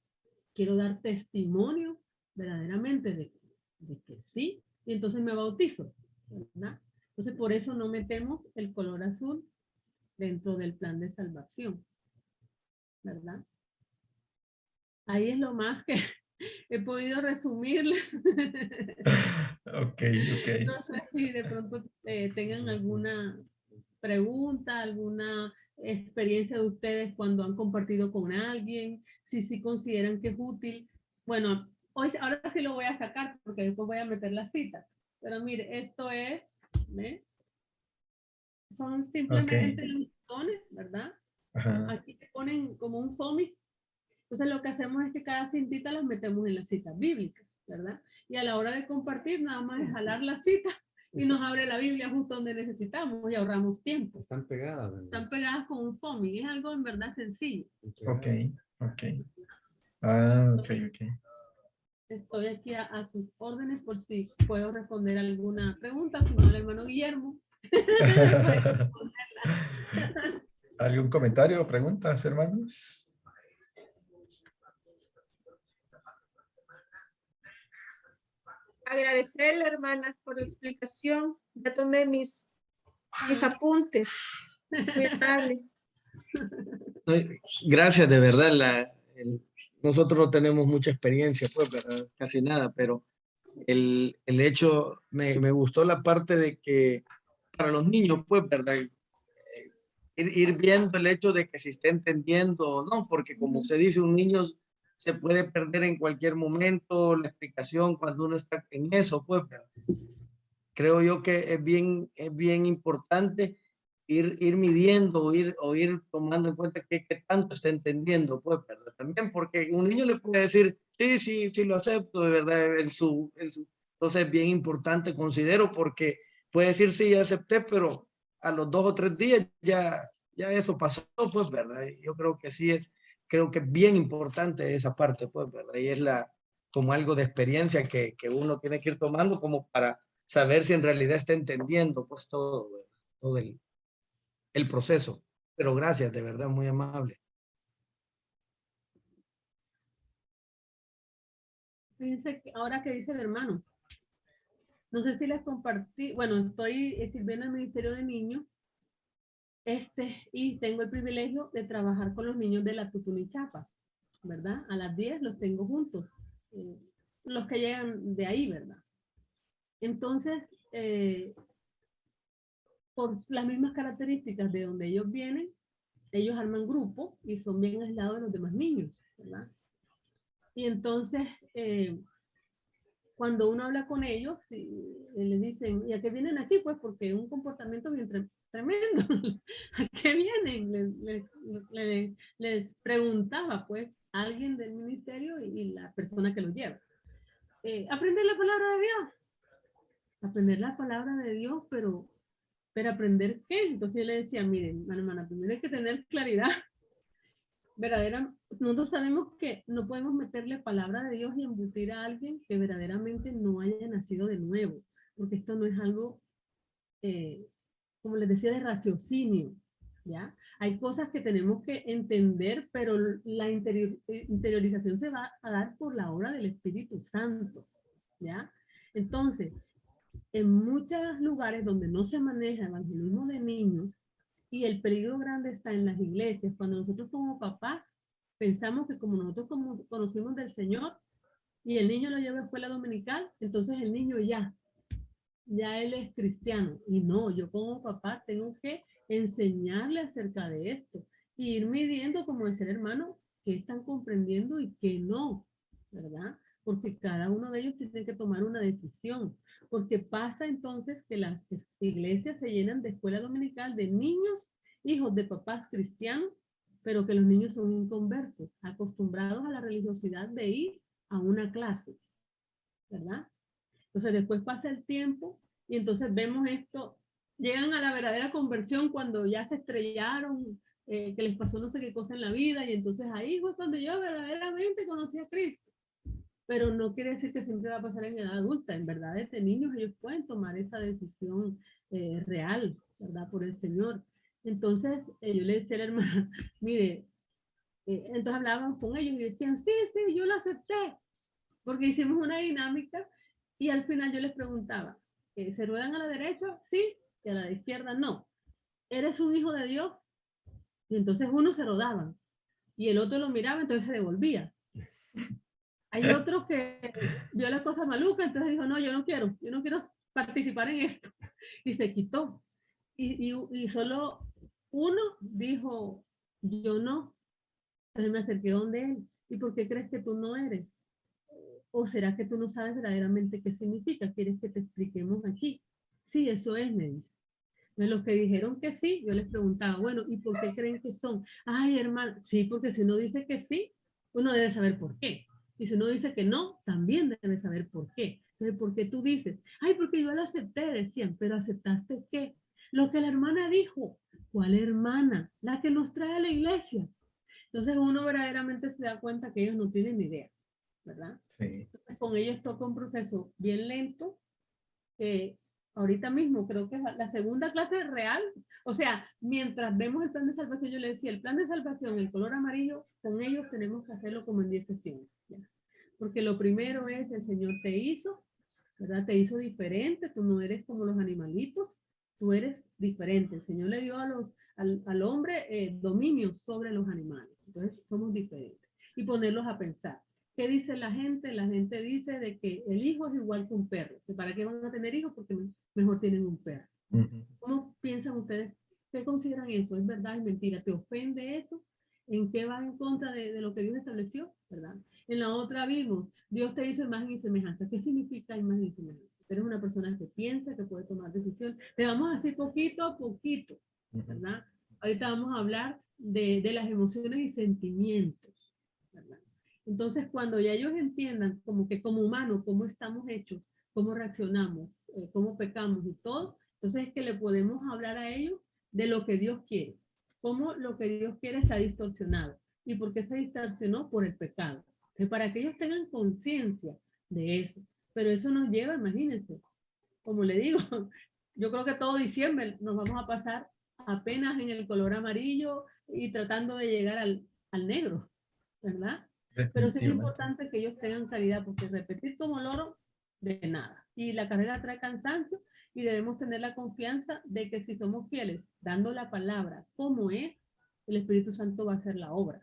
quiero dar testimonio verdaderamente de que sí, y entonces me bautizo, ¿verdad? Entonces por eso no metemos el color azul dentro del plan de salvación, ¿verdad? Ahí es lo más que he podido resumirle. Ok, ok. No sé si de pronto tengan alguna pregunta, alguna experiencia de ustedes cuando han compartido con alguien, si consideran que es útil. Bueno, ahora sí lo voy a sacar porque después voy a meter la cita. Pero mire, esto es, ¿ve? Son Ok. simplemente los botones, ¿verdad? Ajá. Aquí te ponen como un FOMI. Entonces lo que hacemos es que cada cintita las metemos en la cita bíblica, ¿verdad? Y a la hora de compartir nada más es jalar la cita y nos abre la Biblia justo donde necesitamos y ahorramos tiempo. Están pegadas, ¿verdad? Están pegadas con un foamy, es algo en verdad sencillo. Ok, ok. Ah, ok, ok. Estoy aquí a sus órdenes por si puedo responder alguna pregunta, si no el hermano Guillermo. ¿Algún comentario o preguntas, hermanos? Agradecerle, hermana, por la explicación. Ya tomé mis apuntes. Muy amable. Gracias, de verdad. Nosotros no tenemos mucha experiencia, pues, ¿verdad? Casi nada, pero el hecho, me gustó la parte de que para los niños, pues, ¿verdad? Ir viendo el hecho de que se esté entendiendo o no, porque como se dice, un niño se puede perder en cualquier momento la explicación cuando uno está en eso, pues, ¿verdad? Creo yo que es bien importante ir midiendo o ir tomando en cuenta qué tanto está entendiendo, pues, ¿verdad? También porque un niño le puede decir, sí, lo acepto, de verdad, entonces es bien importante, considero, porque puede decir, sí, ya acepté, pero a los 2 o 3 días ya eso pasó, pues, ¿verdad? Yo creo que sí creo que es bien importante esa parte, pues, ¿verdad? Y es como algo de experiencia que uno tiene que ir tomando como para saber si en realidad está entendiendo pues todo el proceso. Pero gracias, de verdad, muy amable. fíjense que ahora que dice el hermano, no sé si les compartí, bueno, estoy sirviendo en el Ministerio de Niños, y tengo el privilegio de trabajar con los niños de la Tutunichapa, ¿verdad? A las 10 los tengo juntos, los que llegan de ahí, ¿verdad? Entonces, por las mismas características de donde ellos vienen, ellos arman grupo y son bien aislados de los demás niños, ¿verdad? Y entonces, cuando uno habla con ellos, les dicen, ¿y a qué vienen aquí? Pues porque es un comportamiento bien tremendo. ¿A qué vienen? Les preguntaba, pues, alguien del ministerio y la persona que los lleva. Aprender la palabra de Dios. Aprender la palabra de Dios, pero ¿aprender qué? Entonces yo le decía, miren, hermana, primero hay que tener claridad. Nosotros sabemos que no podemos meterle palabra de Dios y embutir a alguien que verdaderamente no haya nacido de nuevo, porque esto no es algo, como les decía, de raciocinio, ¿ya? Hay cosas que tenemos que entender, pero la interiorización se va a dar por la obra del Espíritu Santo, ¿ya? Entonces, en muchos lugares donde no se maneja evangelismo de niños, y el peligro grande está en las iglesias, cuando nosotros como papás pensamos que como nosotros conocimos del Señor y el niño lo lleva a escuela dominical, entonces el niño ya él es cristiano. Y no, yo como papá tengo que enseñarle acerca de esto y ir midiendo, como decía el hermano, qué están comprendiendo y qué no, ¿verdad? Porque cada uno de ellos tiene que tomar una decisión, porque pasa entonces que las iglesias se llenan de escuela dominical de niños, hijos de papás cristianos, pero que los niños son inconversos, acostumbrados a la religiosidad de ir a una clase, ¿verdad? Entonces después pasa el tiempo y entonces vemos esto, llegan a la verdadera conversión cuando ya se estrellaron, que les pasó no sé qué cosa en la vida, y entonces ahí fue cuando yo verdaderamente conocí a Cristo. Pero no quiere decir que siempre va a pasar en edad adulta. En verdad, desde niños ellos pueden tomar esa decisión real, ¿verdad? Por el Señor. Entonces, yo le decía a la hermana, mire, entonces hablábamos con ellos y decían, sí, yo lo acepté, porque hicimos una dinámica y al final yo les preguntaba, ¿se ruedan a la derecha? Sí, y a la izquierda no. ¿Eres un hijo de Dios? Y entonces uno se rodaba y el otro lo miraba, entonces se devolvía. Hay otro que vio la cosa maluca, entonces dijo, no, yo no quiero participar en esto. Y se quitó. Y solo uno dijo, yo no. Entonces me acerqué donde él. ¿Y por qué crees que tú no eres? ¿O será que tú no sabes verdaderamente qué significa? ¿Quieres que te expliquemos aquí? Sí, eso es, me dice. De los que dijeron que sí, yo les preguntaba, bueno, ¿y por qué creen que son? Ay, hermano, sí, porque si uno dice que sí, uno debe saber por qué. Y si uno dice que no, también debe saber por qué. Entonces, ¿por qué tú dices? Ay, porque yo la acepté, decían, pero ¿aceptaste qué? Lo que la hermana dijo. ¿Cuál hermana? La que nos trae a la iglesia. Entonces uno verdaderamente se da cuenta que ellos no tienen ni idea, ¿verdad? Sí. Entonces, con ellos toca un proceso bien lento, ahorita mismo creo que es la segunda clase real. O sea, mientras vemos el plan de salvación, yo le decía, el plan de salvación, el color amarillo, con ellos tenemos que hacerlo como en 10 sesiones, ¿ya? Porque lo primero es, el Señor te hizo, ¿verdad? Te hizo diferente, tú no eres como los animalitos, tú eres diferente. El Señor le dio al hombre dominio sobre los animales, entonces somos diferentes. Y ponerlos a pensar. ¿Qué dice la gente? La gente dice de que el hijo es igual que un perro. ¿Que ¿Para qué van a tener hijos? Porque mejor tienen un perro. ¿Cómo piensan ustedes? ¿Qué consideran eso? ¿Es verdad? ¿Es mentira? ¿Te ofende eso? ¿En qué va en contra de lo que Dios estableció? ¿Verdad? En la otra vimos, Dios te hizo imagen y semejanza. ¿Qué significa imagen y semejanza? Eres una persona que piensa, que puede tomar decisiones. Te vamos a hacer poquito a poquito, ¿verdad? Ahorita vamos a hablar de las emociones y sentimientos, ¿verdad? Entonces, cuando ya ellos entiendan como que como humanos, cómo estamos hechos, cómo reaccionamos, cómo pecamos y todo, entonces es que le podemos hablar a ellos de lo que Dios quiere, cómo lo que Dios quiere se ha distorsionado y por qué se distorsionó por el pecado. Entonces, para que ellos tengan conciencia de eso. Pero eso nos lleva, imagínense, como le digo, yo creo que todo diciembre nos vamos a pasar apenas en el color amarillo y tratando de llegar al negro, ¿verdad? Pero sí es Definitivamente. importante que ellos tengan calidad, porque repetir como loro, de nada. Y la carrera trae cansancio y debemos tener la confianza de que si somos fieles, dando la palabra como es, el Espíritu Santo va a hacer la obra,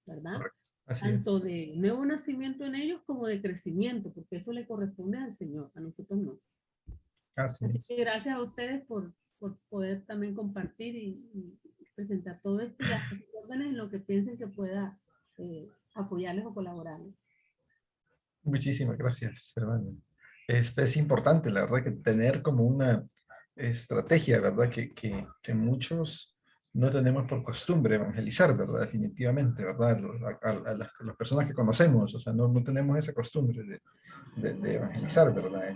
¿verdad? Correcto. Así Tanto es. de nuevo nacimiento en ellos como de crecimiento, porque eso le corresponde al Señor, a nosotros no. Así Así es. que gracias a ustedes por poder también compartir y presentar todo esto y hacer órdenes en lo que piensen que pueda apoyarles o colaborarles. Muchísimas gracias, hermano. Es importante, la verdad, que tener como una estrategia, ¿verdad? Que muchos no tenemos por costumbre evangelizar, ¿verdad? Definitivamente, ¿verdad? A las personas que conocemos, o sea, no tenemos esa costumbre de evangelizar, ¿verdad?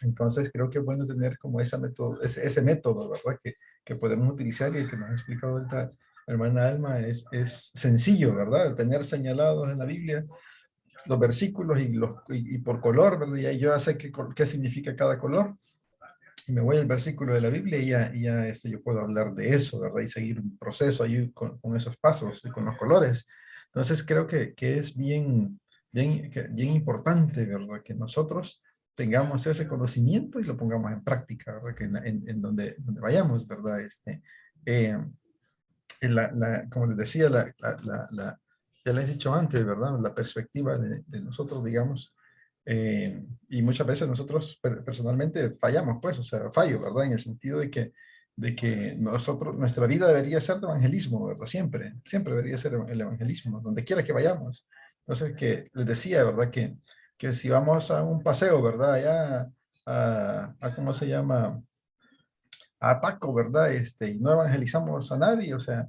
Entonces creo que es bueno tener como ese método, ¿verdad? Que podemos utilizar y el que nos ha explicado ahorita la hermana Alma es sencillo, ¿verdad? Tener señalados en la Biblia los versículos y por color, ¿verdad? Ya yo ya sé qué significa cada color. Y me voy al versículo de la Biblia y ya yo puedo hablar de eso, ¿verdad? Y seguir un proceso ahí con esos pasos y con los colores. Entonces creo que es bien importante, ¿verdad? Que nosotros tengamos ese conocimiento y lo pongamos en práctica, ¿verdad? Que en donde vayamos, ¿verdad? Eh, como les decía, ya les he dicho antes, ¿verdad? La perspectiva de nosotros, digamos, y muchas veces nosotros personalmente fallamos, pues, o sea, fallo, ¿verdad? En el sentido de que nuestra vida debería ser de evangelismo, ¿verdad? Siempre debería ser el evangelismo, donde quiera que vayamos. Entonces, que les decía, ¿verdad? Que si vamos a un paseo, ¿verdad? Allá ¿cómo se llama? A Taco, ¿verdad? Y no evangelizamos a nadie, o sea,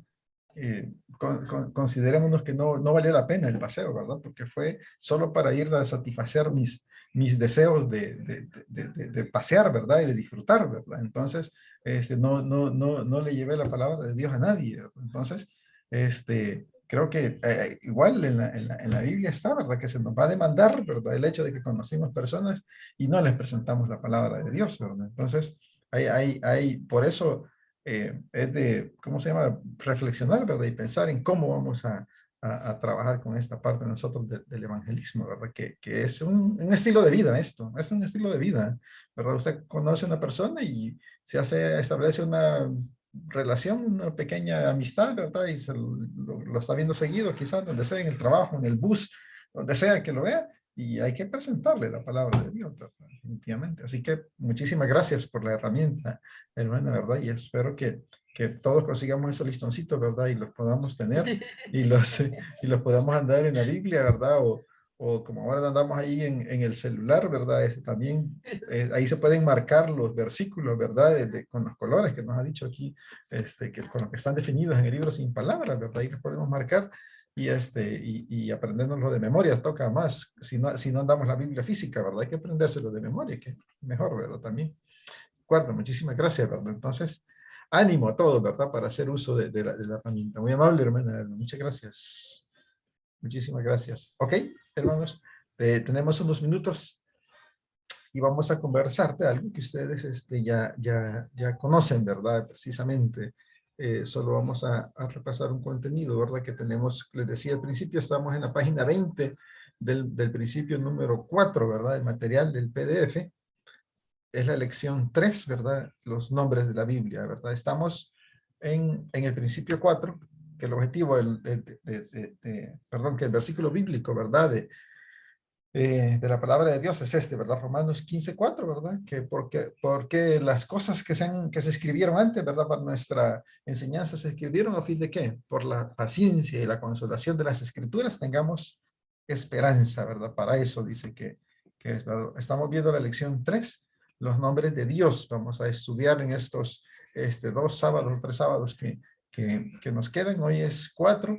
considerémonos que no valió la pena el paseo, ¿verdad? Porque fue solo para ir a satisfacer mis deseos de pasear, ¿verdad? Y de disfrutar, ¿verdad? Entonces, no le llevé la palabra de Dios a nadie, ¿verdad? Entonces, creo que igual en la Biblia está, ¿verdad? Que se nos va a demandar, ¿verdad? El hecho de que conocimos personas y no les presentamos la palabra de Dios, ¿verdad? Entonces, por eso es de, ¿cómo se llama? Reflexionar, ¿verdad? Y pensar en cómo vamos a trabajar con esta parte de nosotros del evangelismo, ¿verdad? Que es un estilo de vida esto, es un estilo de vida, ¿verdad? Usted conoce a una persona y establece una relación, una pequeña amistad, ¿verdad? Y lo está viendo seguido, quizás donde sea, en el trabajo, en el bus, donde sea que lo vea, y hay que presentarle la palabra de Dios, ¿verdad? Definitivamente. Así que muchísimas gracias por la herramienta, hermana, ¿verdad? Y espero que todos consigamos esos listoncitos, ¿verdad? Y los podamos tener y los podamos andar en la Biblia, ¿verdad? O como ahora andamos ahí en el celular, ¿verdad? También ahí se pueden marcar los versículos, ¿verdad? Con los colores que nos ha dicho aquí, con los que están definidos en el libro sin palabras, ¿verdad? Ahí los podemos marcar y aprendernoslo de memoria, toca más, si no andamos la Biblia física, ¿verdad? Hay que aprendérselo de memoria, que mejor, ¿verdad? También. Cuarto, muchísimas gracias, ¿verdad? Entonces, ánimo a todos, ¿verdad? Para hacer uso de la herramienta. Muy amable, hermana. Muchas gracias. Muchísimas gracias. Ok, hermanos, tenemos unos minutos y vamos a conversar de algo que ustedes ya conocen, ¿verdad? Precisamente. Solo vamos a repasar un contenido, ¿verdad? Que tenemos, les decía al principio, estamos en la página 20 del principio número 4, ¿verdad? El material del PDF. Es la lección 3, ¿verdad? Los nombres de la Biblia, ¿verdad? Estamos en el principio 4, que el objetivo, que el versículo bíblico, ¿verdad? De la palabra de Dios es ¿verdad? Romanos 15:4, ¿verdad? Que porque las cosas que se escribieron antes, ¿verdad? Para nuestra enseñanza se escribieron a fin de ¿qué? Por la paciencia y la consolación de las escrituras tengamos esperanza, ¿verdad? Para eso dice ¿verdad? Estamos viendo la lección 3, los nombres de Dios. Vamos a estudiar en estos 2 sábados, 3 sábados que nos quedan. Hoy es 4.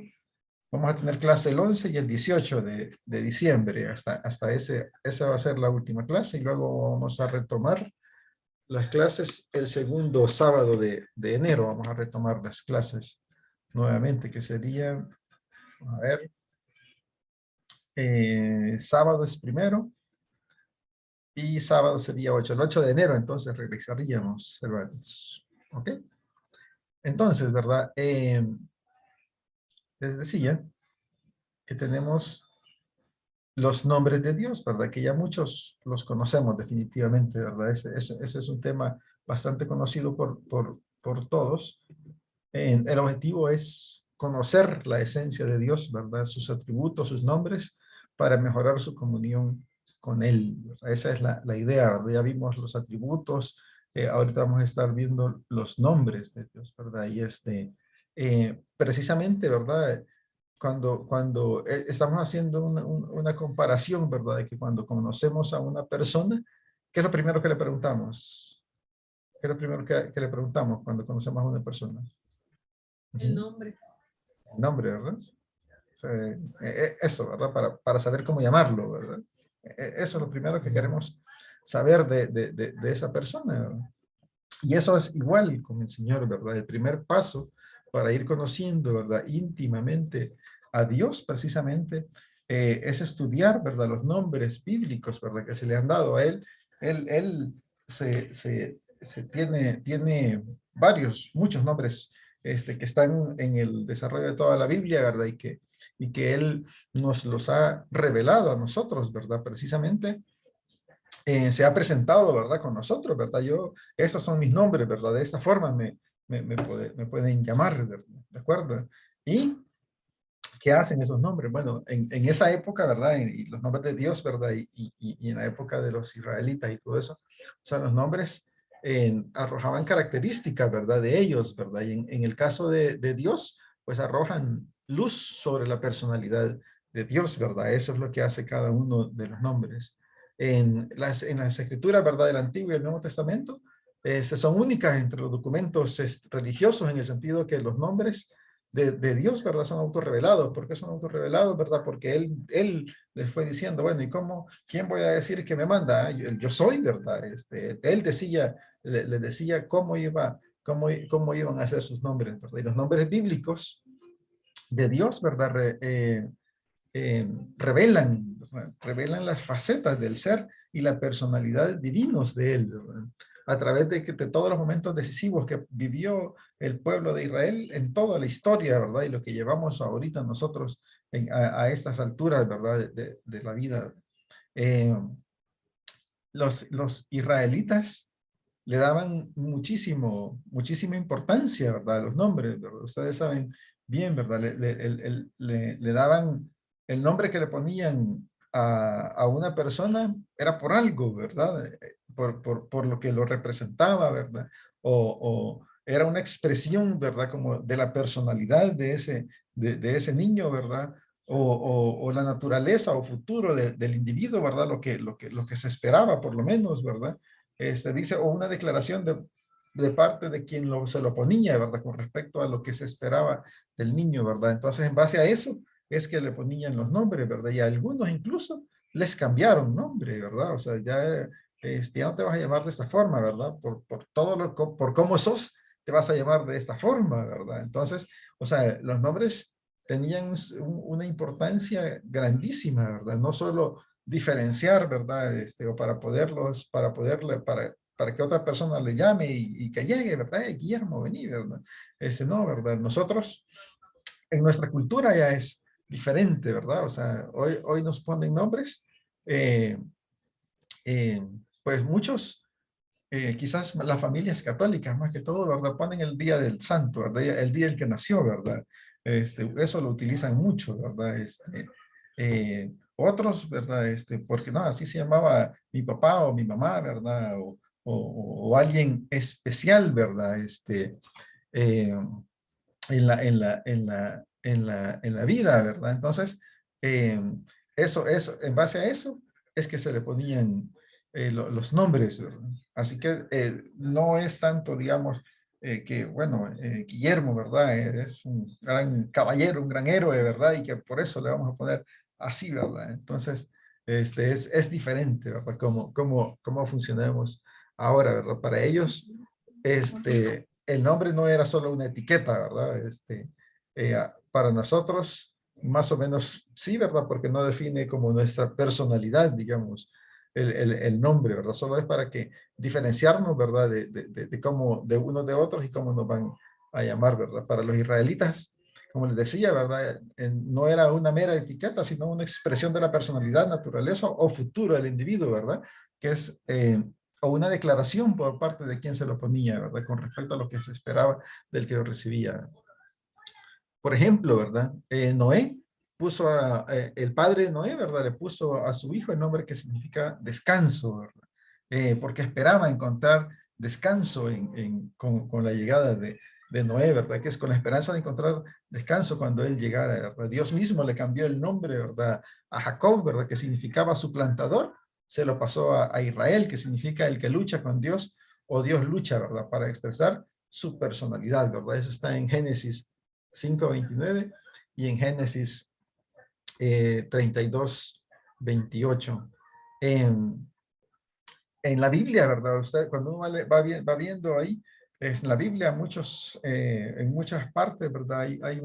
Vamos a tener clase el 11 y el 18 de diciembre. Hasta esa va a ser la última clase y luego vamos a retomar las clases el segundo sábado de enero. Vamos a retomar las clases nuevamente, que sería, a ver, sábado es primero y sábado sería 8. El 8 de enero entonces regresaríamos, hermanos. ¿Ok? Entonces, ¿verdad? Les decía que tenemos los nombres de Dios, ¿verdad? Que ya muchos los conocemos definitivamente, ¿verdad? Ese es un tema bastante conocido por todos. El objetivo es conocer la esencia de Dios, ¿verdad? Sus atributos, sus nombres, para mejorar su comunión con Él. Esa es la idea, ¿verdad? Ya vimos los atributos, ahorita vamos a estar viendo los nombres de Dios, ¿verdad? Y precisamente, ¿verdad? Cuando estamos haciendo una comparación, ¿verdad? De que cuando conocemos a una persona, ¿qué es lo primero que le preguntamos? ¿Qué es lo primero que le preguntamos cuando conocemos a una persona? El nombre. El nombre, ¿verdad? O sea, eso, ¿verdad? Para saber cómo llamarlo, ¿verdad? Eso es lo primero que queremos saber de esa persona, ¿verdad? Y eso es igual con el Señor, ¿verdad? El primer paso para ir conociendo, ¿verdad? Íntimamente a Dios, precisamente, es estudiar, ¿verdad? Los nombres bíblicos, ¿verdad? Que se le han dado a Él. Él tiene muchos nombres que están en el desarrollo de toda la Biblia, ¿verdad? Y que Él nos los ha revelado a nosotros, ¿verdad? Precisamente se ha presentado, ¿verdad? Con nosotros, ¿verdad? Estos son mis nombres, ¿verdad? De esta forma me pueden llamar, ¿de acuerdo? ¿Y qué hacen esos nombres? Bueno, en esa época, ¿verdad? Y los nombres de Dios, ¿verdad? Y en la época de los israelitas y todo eso, o sea, los nombres arrojaban características, ¿verdad? De ellos, ¿verdad? Y en el caso de Dios, pues arrojan luz sobre la personalidad de Dios, ¿verdad? Eso es lo que hace cada uno de los nombres. En las escrituras, ¿verdad? Del Antiguo y el Nuevo Testamento, son únicas entre los documentos religiosos en el sentido que los nombres de Dios, ¿verdad? Son autorrevelados. ¿Por qué son autorrevelados, verdad? Porque Él les fue diciendo, bueno, ¿y quién voy a decir que me manda? Ah, yo soy, ¿verdad? Él decía, le decía cómo iban a ser sus nombres, ¿verdad? Y los nombres bíblicos de Dios, ¿verdad? Revelan las facetas del ser y la personalidad divinos de Él, ¿verdad? A través de todos los momentos decisivos que vivió el pueblo de Israel en toda la historia, ¿verdad? Y lo que llevamos ahorita nosotros a estas alturas, ¿verdad? De la vida. Los israelitas le daban muchísima importancia, ¿verdad? A los nombres, ¿verdad? Ustedes saben bien, ¿verdad? Le daban el nombre que le ponían a una persona, era por algo, ¿verdad? Por lo que lo representaba, ¿verdad? O era una expresión, ¿verdad? Como de la personalidad de ese niño, ¿verdad? O la naturaleza o futuro del individuo, ¿verdad? Lo que se esperaba, por lo menos, ¿verdad? Dice, o una declaración de parte de quien se lo ponía, ¿verdad? Con respecto a lo que se esperaba del niño, ¿verdad? Entonces, en base a eso, es que le ponían los nombres, ¿verdad? Y a algunos incluso les cambiaron nombre, ¿verdad? O sea, ya no te vas a llamar de esta forma, ¿verdad? Por cómo sos, te vas a llamar de esta forma, ¿verdad? Entonces, o sea, los nombres tenían una importancia grandísima, ¿verdad? No solo diferenciar, ¿verdad? O para que otra persona le llame y que llegue, ¿verdad? Guillermo, vení, ¿verdad? No, ¿verdad? Nosotros, en nuestra cultura ya es diferente, ¿verdad? O sea, hoy nos ponen nombres, eh, pues muchos, quizás las familias católicas más que todo, ¿verdad? Ponen el día del santo, ¿verdad? El día del que nació, ¿verdad? Eso lo utilizan mucho, ¿verdad? Otros, ¿verdad? Porque no, así se llamaba mi papá o mi mamá, ¿verdad? O alguien especial, ¿verdad? Eh, en la vida, ¿verdad? Entonces, en base a eso, es que se le ponían los nombres, ¿verdad? Así que no es tanto, digamos, que, bueno, Guillermo, ¿verdad? Es un gran caballero, un gran héroe, ¿verdad? Y que por eso le vamos a poner así, ¿verdad? Entonces, es diferente, ¿verdad? Cómo funcionamos ahora, ¿verdad? Para ellos, el nombre no era solo una etiqueta, ¿verdad? Para nosotros, más o menos sí, ¿verdad? Porque no define como nuestra personalidad, digamos, el nombre, ¿verdad? Solo es para que diferenciarnos, ¿verdad? De unos de otros y cómo nos van a llamar, ¿verdad? Para los israelitas, como les decía, ¿verdad? No era una mera etiqueta, sino una expresión de la personalidad, naturaleza o futuro del individuo, ¿verdad? Que es, o una declaración por parte de quien se lo ponía, ¿verdad? Con respecto a lo que se esperaba del que lo recibía. Por ejemplo, ¿verdad? Noé puso el padre de Noé, ¿verdad? Le puso a su hijo el nombre que significa descanso, ¿verdad? Porque esperaba encontrar descanso con la llegada de Noé, ¿verdad? Que es con la esperanza de encontrar descanso cuando él llegara, ¿verdad? Dios mismo le cambió el nombre, ¿verdad? A Jacob, ¿verdad? Que significaba suplantador, se lo pasó a Israel, que significa el que lucha con Dios, o Dios lucha, ¿verdad? Para expresar su personalidad, ¿verdad? Eso está en Génesis 5:29 y en Génesis 32:28. En la Biblia, ¿verdad? Usted, cuando uno va viendo ahí, en la Biblia, en muchas partes, ¿verdad? Hay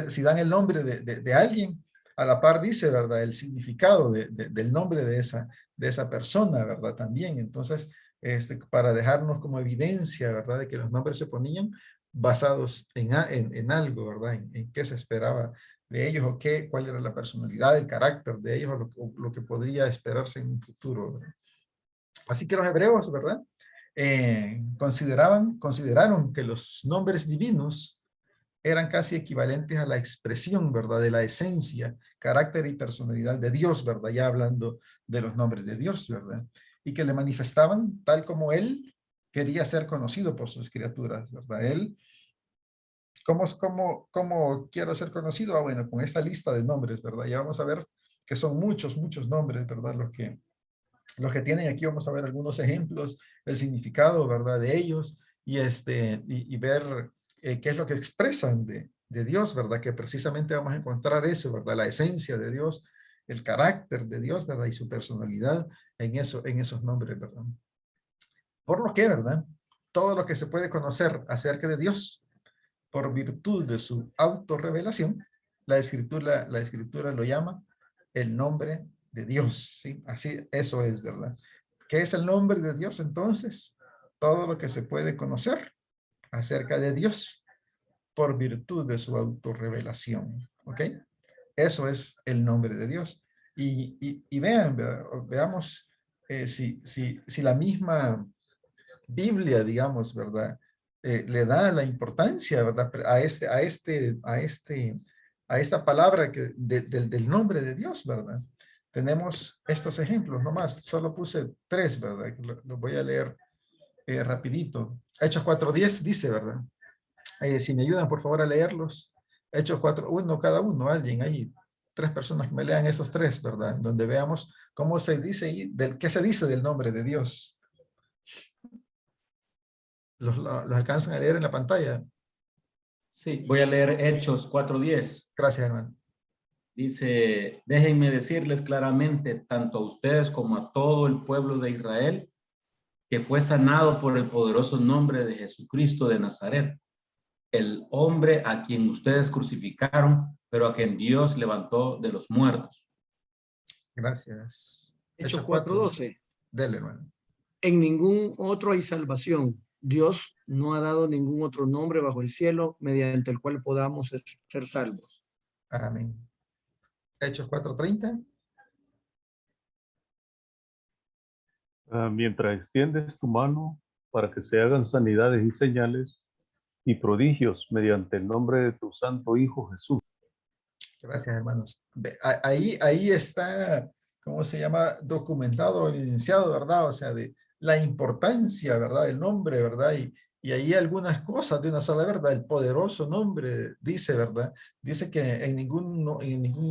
si dan el nombre de alguien, a la par dice, ¿verdad? El significado del nombre de esa persona, ¿verdad? También, entonces, para dejarnos como evidencia, ¿verdad? De que los nombres se ponían basados en algo, ¿verdad? En qué se esperaba de ellos o cuál era la personalidad, el carácter de ellos o lo que podría esperarse en un futuro, ¿verdad? Así que los hebreos, ¿verdad? Consideraron que los nombres divinos eran casi equivalentes a la expresión, ¿verdad? De la esencia, carácter y personalidad de Dios, ¿verdad? Ya hablando de los nombres de Dios, ¿verdad? Y que le manifestaban tal como Él quería ser conocido por sus criaturas, ¿verdad? Él, ¿cómo quiero ser conocido? Ah, bueno, con esta lista de nombres, ¿verdad? Ya vamos a ver que son muchos nombres, ¿verdad? Los que tienen aquí, vamos a ver algunos ejemplos, el significado, ¿verdad? De ellos y ver qué es lo que expresan de Dios, ¿verdad? Que precisamente vamos a encontrar eso, ¿verdad? La esencia de Dios, el carácter de Dios, ¿verdad? Y su personalidad en esos nombres, ¿verdad? Por lo que, ¿verdad? Todo lo que se puede conocer acerca de Dios por virtud de su autorrevelación, la escritura lo llama el nombre de Dios, ¿sí? Así, eso es, ¿verdad? ¿Qué es el nombre de Dios entonces? Todo lo que se puede conocer acerca de Dios por virtud de su autorrevelación, ¿ok? Eso es el nombre de Dios. Y veamos si la misma Biblia, digamos, ¿verdad? Le da la importancia, ¿verdad? A esta palabra del nombre de Dios, ¿verdad? Tenemos estos ejemplos, nomás, solo puse 3, ¿verdad? Los voy a leer rapidito. Hechos 4:10 dice, ¿verdad? Si me ayudan, por favor, a leerlos. Hechos 4:1, cada uno, alguien ahí. 3 personas que me lean esos 3, ¿verdad? Donde veamos cómo se dice, qué se dice del nombre de Dios. ¿Los alcanzan a leer en la pantalla? Sí, voy a leer Hechos 4:10. Gracias, hermano. Dice, déjenme decirles claramente, tanto a ustedes como a todo el pueblo de Israel, que fue sanado por el poderoso nombre de Jesucristo de Nazaret, el hombre a quien ustedes crucificaron, pero a quien Dios levantó de los muertos. Gracias. Hechos 4:12. Dele, hermano. En ningún otro hay salvación. Dios no ha dado ningún otro nombre bajo el cielo mediante el cual podamos ser salvos. Amén. Hechos 4:30. Mientras extiendes tu mano para que se hagan sanidades y señales y prodigios mediante el nombre de tu santo Hijo Jesús. Gracias, hermanos. Ahí está, ¿cómo se llama? Documentado, evidenciado, ¿verdad? O sea, de la importancia, ¿verdad? Del nombre, ¿verdad? Y ahí algunas cosas de una sola verdad. El poderoso nombre dice, ¿verdad? Dice que en ningún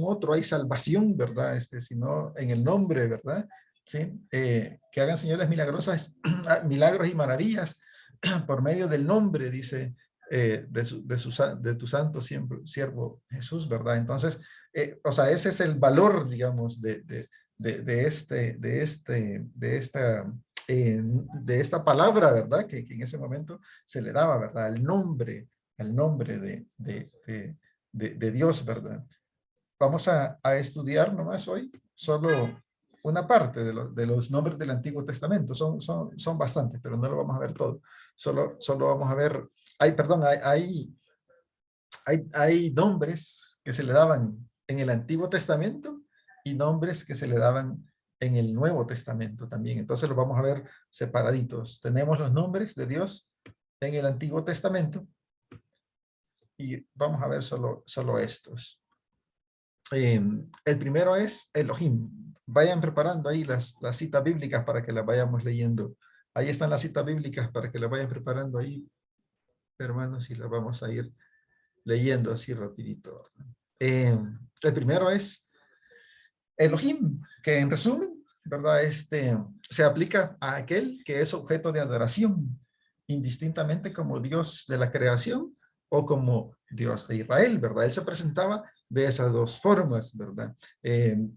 otro hay salvación, ¿verdad? Sino en el nombre, ¿verdad? ¿Sí? Que hagan señales milagrosas, milagros y maravillas por medio del nombre, dice, de tu santo siervo Jesús, ¿verdad? Entonces, o sea, ese es el valor, digamos, de esta palabra, ¿verdad? Que en ese momento se le daba, ¿verdad? Al nombre de Dios, ¿verdad? Vamos a estudiar nomás hoy solo una parte de los nombres del Antiguo Testamento. Son bastantes, pero no lo vamos a ver todo. Solo vamos a ver, hay hay nombres que se le daban en el Antiguo Testamento y nombres que se le daban en el Nuevo Testamento también. Entonces los vamos a ver separaditos. Tenemos los nombres de Dios en el Antiguo Testamento y vamos a ver solo estos. El primero es Elohim. Vayan preparando ahí las citas bíblicas para que las vayamos leyendo. Ahí están las citas bíblicas para que las vayan preparando ahí, hermanos, y las vamos a ir leyendo así rapidito. El primero es Elohim, que en resumen, ¿verdad? Se aplica a aquel que es objeto de adoración, indistintamente como Dios de la creación o como Dios de Israel, ¿verdad? Él se presentaba de esas dos formas, ¿verdad?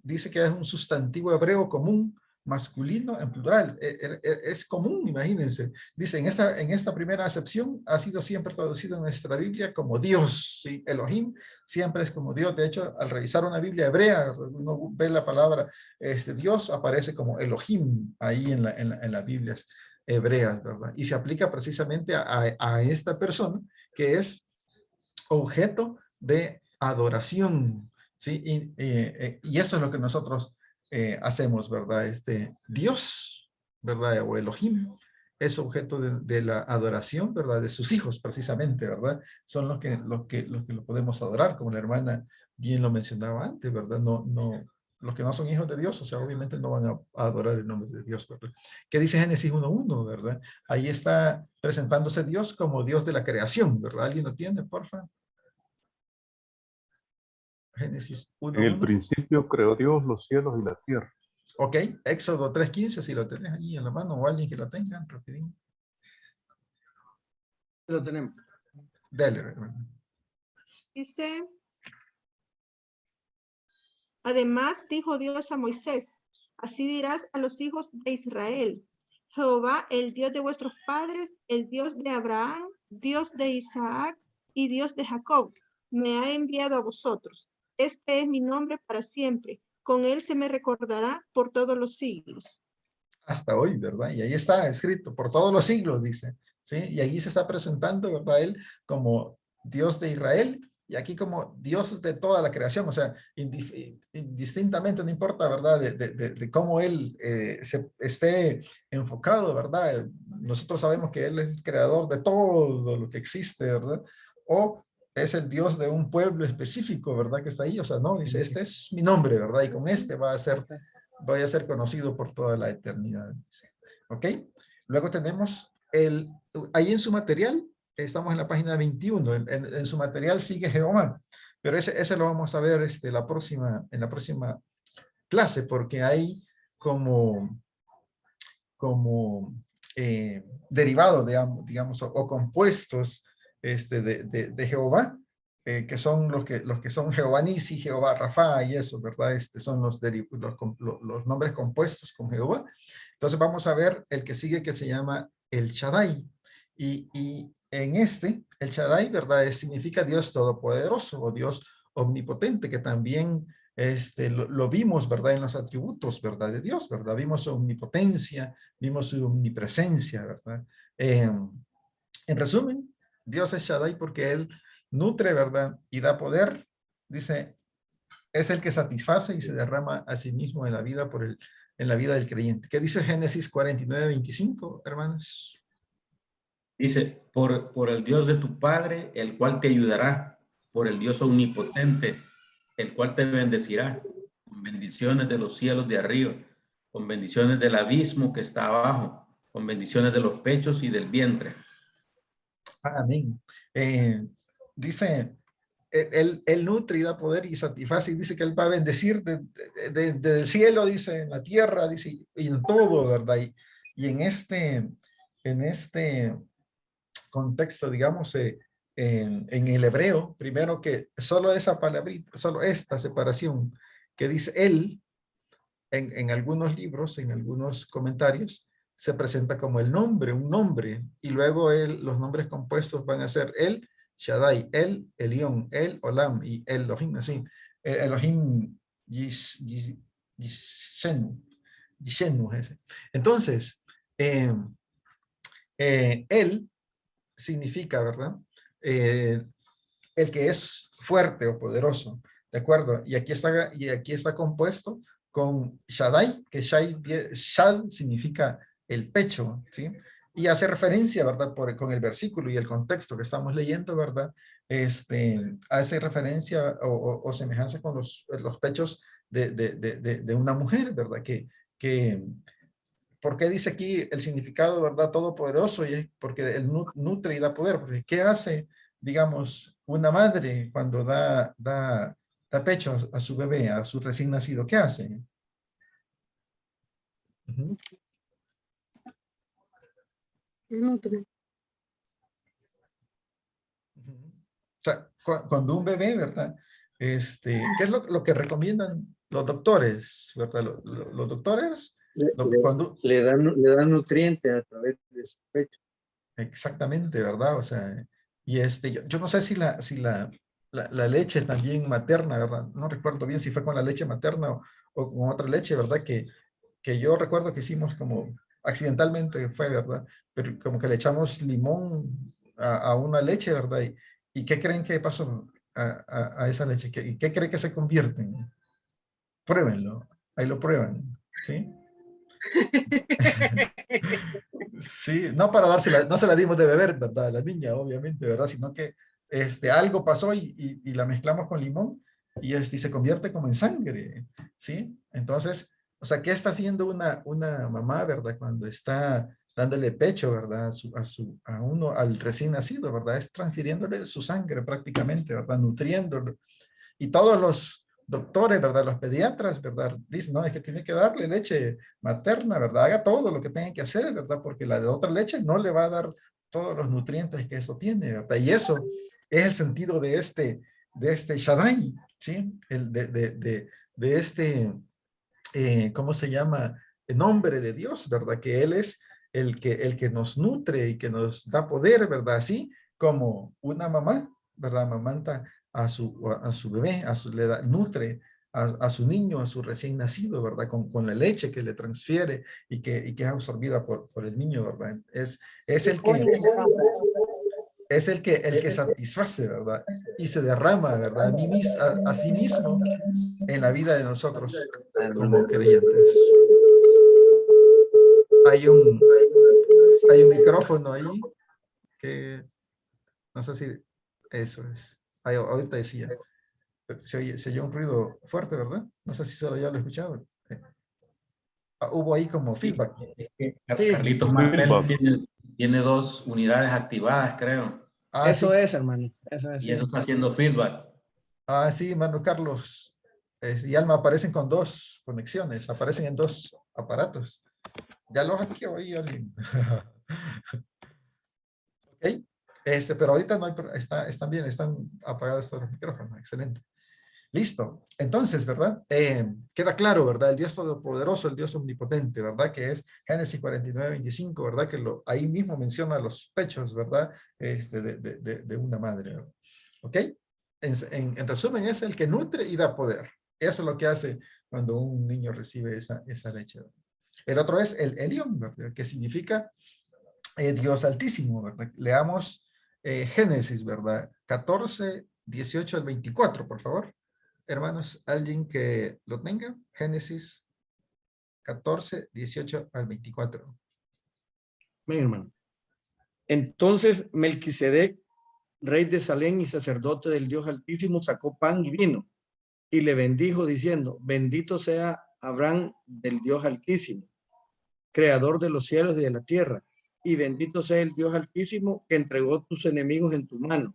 Dice que es un sustantivo hebreo común, masculino en plural. Es común, imagínense. Dice, en esta primera acepción ha sido siempre traducido en nuestra Biblia como Dios, ¿sí? Elohim siempre es como Dios. De hecho, al revisar una Biblia hebrea, uno ve la palabra Dios, aparece como Elohim ahí en las Biblias hebreas, ¿verdad? Y se aplica precisamente a esta persona que es objeto de adoración, ¿sí? Y eso es lo que nosotros hacemos, ¿verdad? Dios, ¿verdad? O Elohim es objeto de la adoración, ¿verdad? De sus hijos, precisamente, ¿verdad? Son los que lo podemos adorar, como la hermana bien lo mencionaba antes, ¿verdad? Los que no son hijos de Dios, o sea, obviamente no van a adorar el nombre de Dios, ¿verdad? ¿Qué dice Génesis 1:1, verdad? Ahí está presentándose Dios como Dios de la creación, ¿verdad? ¿Alguien lo tiene, por favor? Génesis En el 1:1. principio creó Dios los cielos y la tierra. Ok, Éxodo 3:15, si lo tenés ahí en la mano o alguien que lo tenga, rapidín. Lo tenemos. Dale, hermano. Dice, además dijo Dios a Moisés, así dirás a los hijos de Israel, Jehová, el Dios de vuestros padres, el Dios de Abraham, Dios de Isaac y Dios de Jacob, me ha enviado a vosotros. Este es mi nombre para siempre. Con él se me recordará por todos los siglos. Hasta hoy, ¿verdad? Y ahí está escrito, por todos los siglos, dice, ¿sí? Y ahí se está presentando, ¿verdad? Él como Dios de Israel y aquí como Dios de toda la creación, o sea, indistintamente, no importa, ¿verdad? De cómo Él se esté enfocado, ¿verdad? Nosotros sabemos que Él es el creador de todo lo que existe, ¿verdad? O es el Dios de un pueblo específico, ¿verdad? Que está ahí, o sea, no, dice, este es mi nombre, ¿verdad? Y con este voy a ser conocido por toda la eternidad. ¿Ok? Luego tenemos ahí en su material, estamos en la página 21, en su material sigue Jehová, pero ese lo vamos a ver en la próxima clase, porque hay como derivados, digamos, o compuestos de Jehová, que son los que son Jehová Nisi, Jehová Rafa y eso, ¿verdad? Son los nombres compuestos con Jehová. Entonces vamos a ver el que sigue, que se llama el Shaddai. Y en el Shaddai, ¿verdad? Significa Dios Todopoderoso o Dios Omnipotente, que también lo vimos, ¿verdad? En los atributos, ¿verdad? De Dios, ¿verdad? Vimos su omnipotencia, vimos su omnipresencia, ¿verdad? En resumen, Dios es Shaddai porque Él nutre, ¿verdad? Y da poder. Dice, es el que satisface y se derrama a sí mismo en la vida en la vida del creyente. ¿Qué dice Génesis 49:25, hermanos? Dice, por el Dios de tu Padre, el cual te ayudará, por el Dios omnipotente, el cual te bendecirá, con bendiciones de los cielos de arriba, con bendiciones del abismo que está abajo, con bendiciones de los pechos y del vientre. Amén. Dice, él nutre y da poder y satisface y dice que Él va a bendecir desde el cielo, dice, en la tierra, dice, y en todo, ¿verdad? Y en este contexto, digamos, en el hebreo, primero que solo esa palabrita, solo esta separación que dice Él, en algunos libros, en algunos comentarios, se presenta como el nombre, un nombre, y luego los nombres compuestos van a ser el Shaddai, el Elión, el Olam y el Elohim, así, Elohim Yishenu, ese. Entonces, él significa, ¿verdad? el que es fuerte o poderoso, ¿de acuerdo? Y aquí está compuesto con Shaddai, que Shad significa el pecho, ¿sí? Y hace referencia, ¿verdad? Con el versículo y el contexto que estamos leyendo, ¿verdad? Hace referencia o semejanza con los pechos de una mujer, ¿verdad? ¿Por qué dice aquí el significado, verdad, todopoderoso? Y es porque él nutre y da poder. Porque ¿qué hace, digamos, una madre cuando da pecho a su bebé, a su recién nacido? ¿Qué hace? Ujú. Nutre. Ujú. O sea, cuando un bebé, ¿verdad? ¿Qué es lo que recomiendan los doctores, ¿verdad? Los doctores, cuando, Le dan nutrientes a través de su pecho. exactamente, ¿verdad? O sea, y yo no sé si la leche también materna, ¿verdad? No recuerdo bien si fue con la leche materna o con otra leche, ¿verdad? Que yo recuerdo que hicimos como accidentalmente fue, ¿verdad? Pero como que le echamos limón a una leche, ¿verdad? ¿Y qué creen que pasó a esa leche? ¿Qué creen que se convierten? Pruébenlo, ahí lo prueban, ¿sí? Sí, no para dársela, no se la dimos de beber, ¿verdad? A la niña, obviamente, ¿verdad? Sino que algo pasó y la mezclamos con limón y se convierte como en sangre, ¿sí? Entonces, o sea, ¿qué está haciendo una mamá, ¿verdad? Cuando está dándole pecho, ¿verdad? Al recién nacido, ¿verdad? Es transfiriéndole su sangre prácticamente, ¿verdad? Nutriéndolo. Y todos los doctores, ¿verdad? Los pediatras, ¿verdad? Dicen, no, es que tiene que darle leche materna, ¿verdad? Haga todo lo que tenga que hacer, ¿verdad? Porque la de otra leche no le va a dar todos los nutrientes que eso tiene, ¿verdad? Y eso es el sentido de este Shaddai, ¿sí? ¿Cómo se llama? El nombre de Dios, ¿verdad? Que Él es el que nos nutre y que nos da poder, ¿verdad? Así como una mamá, ¿verdad? Amamanta a su bebé, nutre a su niño, a su recién nacido, ¿verdad? Con la leche que le transfiere y que es absorbida por el niño, ¿verdad? Es el que satisface, ¿verdad? Y se derrama, ¿verdad? A sí mismo en la vida de nosotros como creyentes. Hay un micrófono ahí que no sé si eso es. Ahorita decía, se oyó un ruido fuerte, ¿verdad? No sé si solo ya lo he escuchado. Hubo ahí como feedback. Es que Sí, Carlitos Martel feedback. tiene 2 unidades activadas, creo, Ah, sí. eso es, hermano. Eso es, y eso sí. está haciendo feedback. Ah, sí, hermano Carlos. Y Alma aparecen con 2 conexiones, aparecen en 2 aparatos. Ya los hackeó ahí alguien. Ok. Pero ahorita no hay, están bien, están apagados todos los micrófonos. Excelente. Listo. Entonces, ¿verdad? Queda claro, ¿verdad? El Dios Todopoderoso, el Dios Omnipotente, ¿verdad? Que es Génesis 49:25, ¿verdad? Que ahí mismo menciona los pechos, ¿verdad? De una madre, ¿verdad? ¿Ok? En resumen, es el que nutre y da poder. Eso es lo que hace cuando un niño recibe esa leche, ¿verdad? El otro es el Elión, ¿verdad? Que significa Dios Altísimo, ¿verdad? Leamos Génesis, ¿verdad? 14:18 al 24, por favor. Hermanos, alguien que lo tenga. Génesis 14:18 al 24. Bien, hermano. Entonces Melquisedec, rey de Salem y sacerdote del Dios Altísimo, sacó pan y vino y le bendijo diciendo, bendito sea Abraham del Dios Altísimo, creador de los cielos y de la tierra, y bendito sea el Dios Altísimo que entregó tus enemigos en tu mano.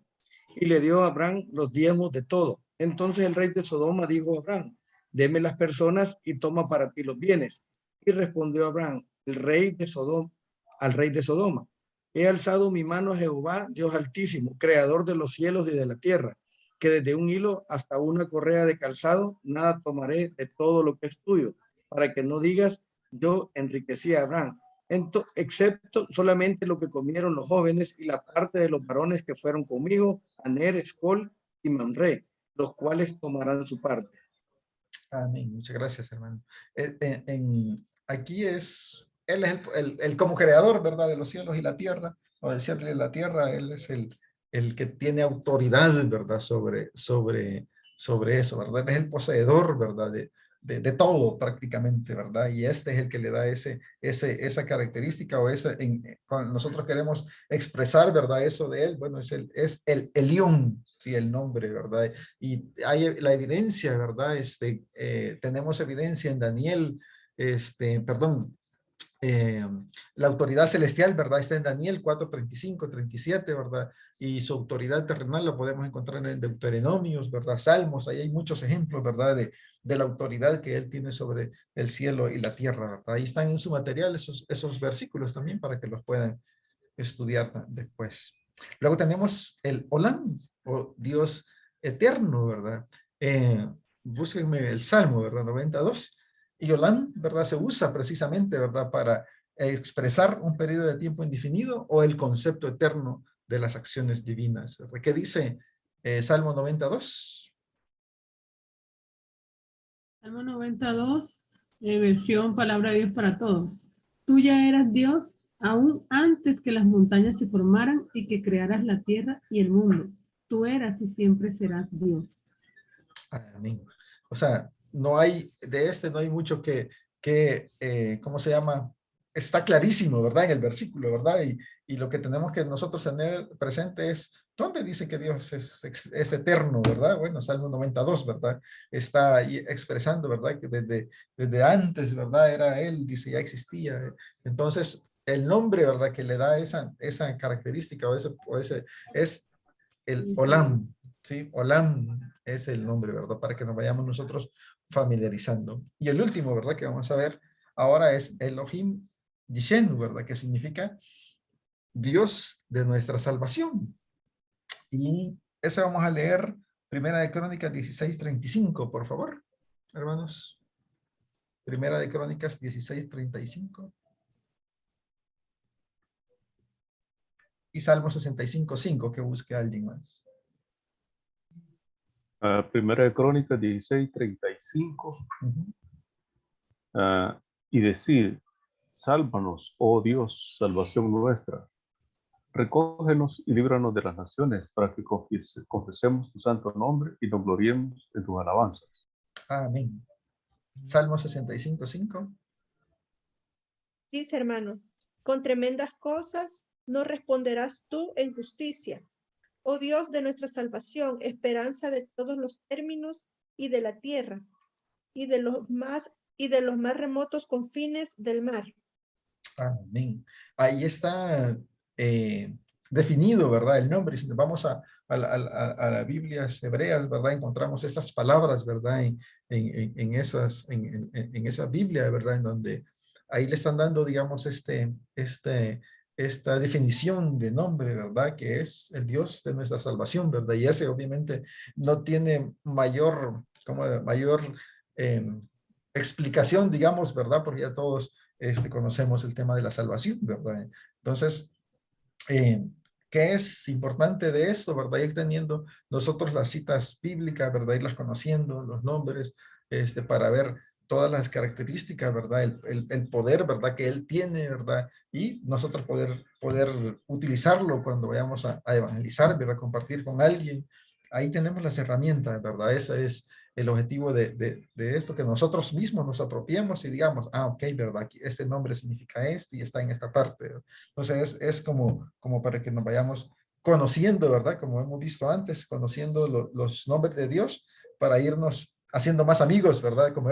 Y le dio a Abraham los diezmos de todo. Entonces el rey de Sodoma dijo a Abraham, deme las personas y toma para ti los bienes. Y respondió Abraham, el rey de Sodoma, al rey de Sodoma, he alzado mi mano a Jehová, Dios Altísimo, creador de los cielos y de la tierra, que desde un hilo hasta una correa de calzado, nada tomaré de todo lo que es tuyo, para que no digas, yo enriquecí a Abraham, excepto solamente lo que comieron los jóvenes y la parte de los varones que fueron conmigo, Aner, Escol y Mamre, los cuales tomarán su parte. Amén. Muchas gracias, hermano. Aquí él es el como creador, ¿verdad? De los cielos y la tierra, o del cielo y la tierra, él es el que tiene autoridad, ¿verdad? Sobre eso, ¿verdad? Es el poseedor, ¿verdad? De todo prácticamente, ¿verdad? Y este es el que le da esa característica o cuando nosotros queremos expresar, ¿verdad? Eso de él, bueno, es el Elión, sí, el nombre, ¿verdad? Y hay la evidencia, ¿verdad? Tenemos evidencia en Daniel, perdón, la autoridad celestial, ¿verdad? Está en Daniel 4, 35, 37, ¿verdad? Y su autoridad terrenal la podemos encontrar en Deuteronomios, ¿verdad? Salmos, ahí hay muchos ejemplos, ¿verdad? De la autoridad que él tiene sobre el cielo y la tierra, ¿verdad? Ahí están en su material esos versículos también para que los puedan estudiar después. Luego tenemos el Olam, o Dios eterno, ¿verdad? Búsquenme el Salmo, ¿verdad? 92. Y Olam, ¿verdad? Se usa precisamente, ¿verdad? Para expresar un periodo de tiempo indefinido o el concepto eterno de las acciones divinas. ¿Verdad? ¿Qué dice Salmo 92? Salmo 92, versión Palabra de Dios para Todos. Tú ya eras Dios aún antes que las montañas se formaran y que crearas la tierra y el mundo. Tú eras y siempre serás Dios. Amén. O sea, no hay mucho ¿cómo se llama? Está clarísimo, ¿verdad? En el versículo, ¿verdad? Y lo que tenemos que nosotros tener presente es, ¿dónde dice que Dios es eterno, ¿verdad? Bueno, Salmo 92, ¿verdad? Está ahí expresando, ¿verdad? Que desde antes, ¿verdad? Era Él, dice, ya existía. Entonces, el nombre, ¿verdad? Que le da esa característica o ese es el Olam, ¿sí? Olam es el nombre, ¿verdad? Para que nos vayamos nosotros familiarizando. Y el último, ¿verdad? Que vamos a ver ahora es Elohim Yishenu, ¿verdad? Que significa Dios de nuestra salvación. Y eso vamos a leer Primera de Crónicas 16:35, por favor, hermanos. Primera de Crónicas 16:35. Y Salmo 65:5, que busque a alguien más. Primera de Crónicas 16:35. Y decir, sálvanos, oh Dios, salvación nuestra. Recógenos y líbranos de las naciones para que confesemos tu santo nombre y nos gloriemos en tus alabanzas. Amén. Salmo 65:5. Dice, hermano, con tremendas cosas no responderás tú en justicia. Oh Dios de nuestra salvación, esperanza de todos los términos y de la tierra, y de los más remotos confines del mar. Amén. Ahí está definido, ¿verdad? El nombre. Si nos vamos a las Biblias hebreas, ¿verdad? Encontramos estas palabras, ¿verdad? En esa Biblia, ¿verdad? En donde ahí le están dando, digamos, esta definición de nombre, ¿verdad? Que es el Dios de nuestra salvación, ¿verdad? Y ese obviamente no tiene mayor explicación, digamos, ¿verdad? Porque ya todos conocemos el tema de la salvación, ¿verdad? Entonces, ¿qué es importante de esto, verdad? Ir teniendo nosotros las citas bíblicas, ¿verdad? Irlas conociendo, los nombres, para ver todas las características, ¿verdad? El poder, ¿verdad? Que Él tiene, ¿verdad? Y nosotros poder utilizarlo cuando vayamos a evangelizar, ¿verdad? Compartir con alguien. Ahí tenemos las herramientas, ¿verdad? Ese es el objetivo de esto, que nosotros mismos nos apropiemos y digamos, ok, ¿verdad? Aquí este nombre significa esto y está en esta parte. Entonces es como para que nos vayamos conociendo, ¿verdad? Como hemos visto antes, conociendo los nombres de Dios para irnos haciendo más amigos, ¿verdad? Como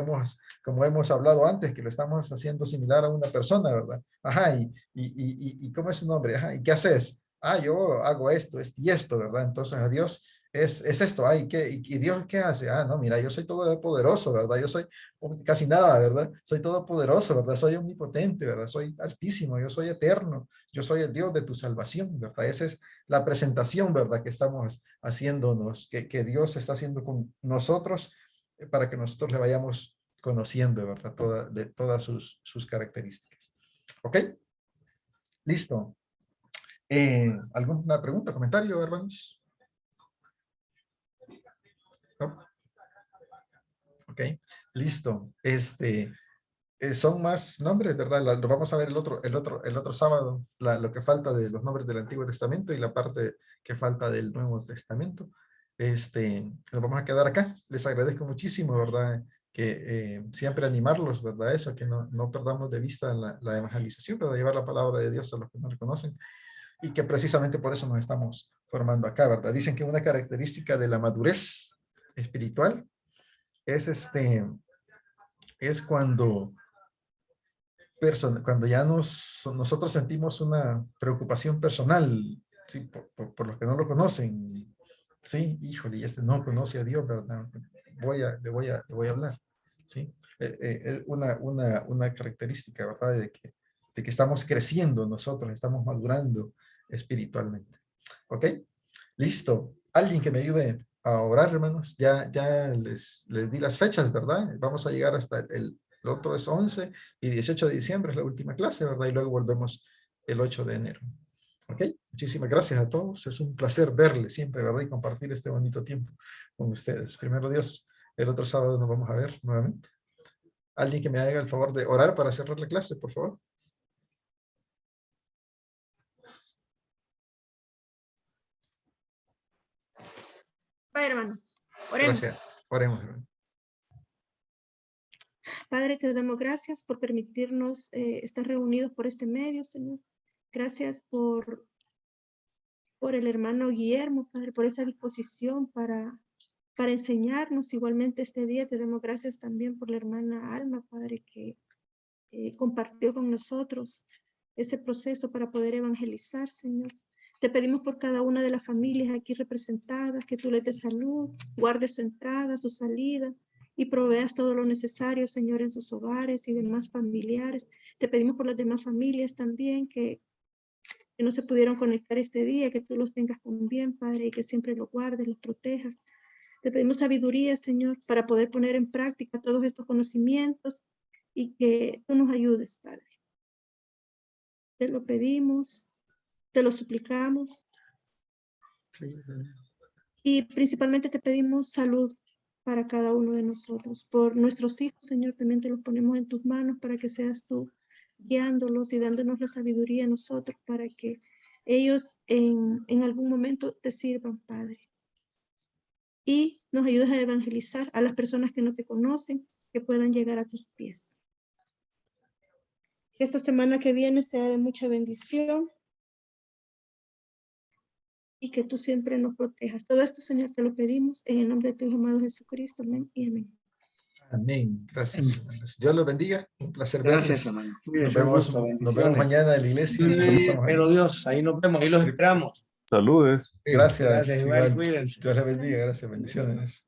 hemos hablado antes, que lo estamos haciendo similar a una persona, ¿verdad? Ajá, ¿y cómo es su nombre? Ajá, ¿y qué haces? Yo hago esto y esto, ¿verdad? Entonces a Dios es esto, ¿y Dios qué hace? No, mira, yo soy todopoderoso, ¿verdad? Yo soy casi nada, ¿verdad? Soy todopoderoso, ¿verdad? Soy omnipotente, ¿verdad? Soy altísimo, yo soy eterno, yo soy el Dios de tu salvación, ¿verdad? Esa es la presentación, ¿verdad? Que estamos haciéndonos, que Dios está haciendo con nosotros para que nosotros le vayamos conociendo, ¿verdad? De todas sus características. ¿Ok? Listo. ¿Alguna pregunta, comentario, hermanos? ¿No? Ok, listo. son más nombres, ¿verdad? Lo vamos a ver el otro sábado, lo que falta de los nombres del Antiguo Testamento y la parte que falta del Nuevo Testamento. Nos vamos a quedar acá. Les agradezco muchísimo, ¿verdad? Que siempre animarlos, ¿verdad? Eso, que no perdamos de vista la evangelización, pero llevar la palabra de Dios a los que no reconocen, y que precisamente por eso nos estamos formando acá, ¿verdad? Dicen que una característica de la madurez espiritual es cuando ya nosotros sentimos una preocupación personal, ¿sí? Por los que no lo conocen. Sí, híjole, no conoce a Dios, ¿verdad? Le voy a hablar. ¿Sí? Una característica, ¿verdad? De que estamos creciendo nosotros, estamos madurando espiritualmente. ¿Ok? Listo. Alguien que me ayude a orar, hermanos. Ya les di las fechas, ¿verdad? Vamos a llegar hasta el otro es 11 y 18 de diciembre es la última clase, ¿verdad? Y luego volvemos el 8 de enero. ¿Ok? Muchísimas gracias a todos. Es un placer verles siempre, ¿verdad? Y compartir este bonito tiempo con ustedes. Primero Dios, el otro sábado nos vamos a ver nuevamente. Alguien que me haga el favor de orar para cerrar la clase, por favor. Va, hermanos, oremos. Gracias. Oremos, hermano. Padre, te damos gracias por permitirnos estar reunidos por este medio, Señor. Gracias por el hermano Guillermo, Padre, por esa disposición para enseñarnos. Igualmente este día te damos gracias también por la hermana Alma, Padre, que compartió con nosotros ese proceso para poder evangelizar, Señor. Te pedimos por cada una de las familias aquí representadas, que tú les des salud, guardes su entrada, su salida, y proveas todo lo necesario, Señor, en sus hogares y demás familiares. Te pedimos por las demás familias también que no se pudieron conectar este día, que tú los tengas con bien, Padre, y que siempre los guardes, los protejas. Te pedimos sabiduría, Señor, para poder poner en práctica todos estos conocimientos y que tú nos ayudes, Padre. Te lo pedimos, te lo suplicamos. Sí. Y principalmente te pedimos salud para cada uno de nosotros. Por nuestros hijos, Señor, también te los ponemos en tus manos para que seas tú guiándolos y dándonos la sabiduría a nosotros para que ellos en algún momento te sirvan, Padre. Y nos ayudes a evangelizar a las personas que no te conocen, que puedan llegar a tus pies. Que esta semana que viene sea de mucha bendición y que tú siempre nos protejas. Todo esto, Señor, te lo pedimos en el nombre de tu Hijo amado Jesucristo. Amén y amén. Amén. Gracias. Dios los bendiga. Un placer Gracias, verlos. hermano. Nos vemos mañana en la iglesia. Pero Dios, ahí nos vemos, ahí los esperamos. Saludes. Gracias. Gracias, igual, Igual. cuídense. Dios les bendiga. Gracias. Bendiciones.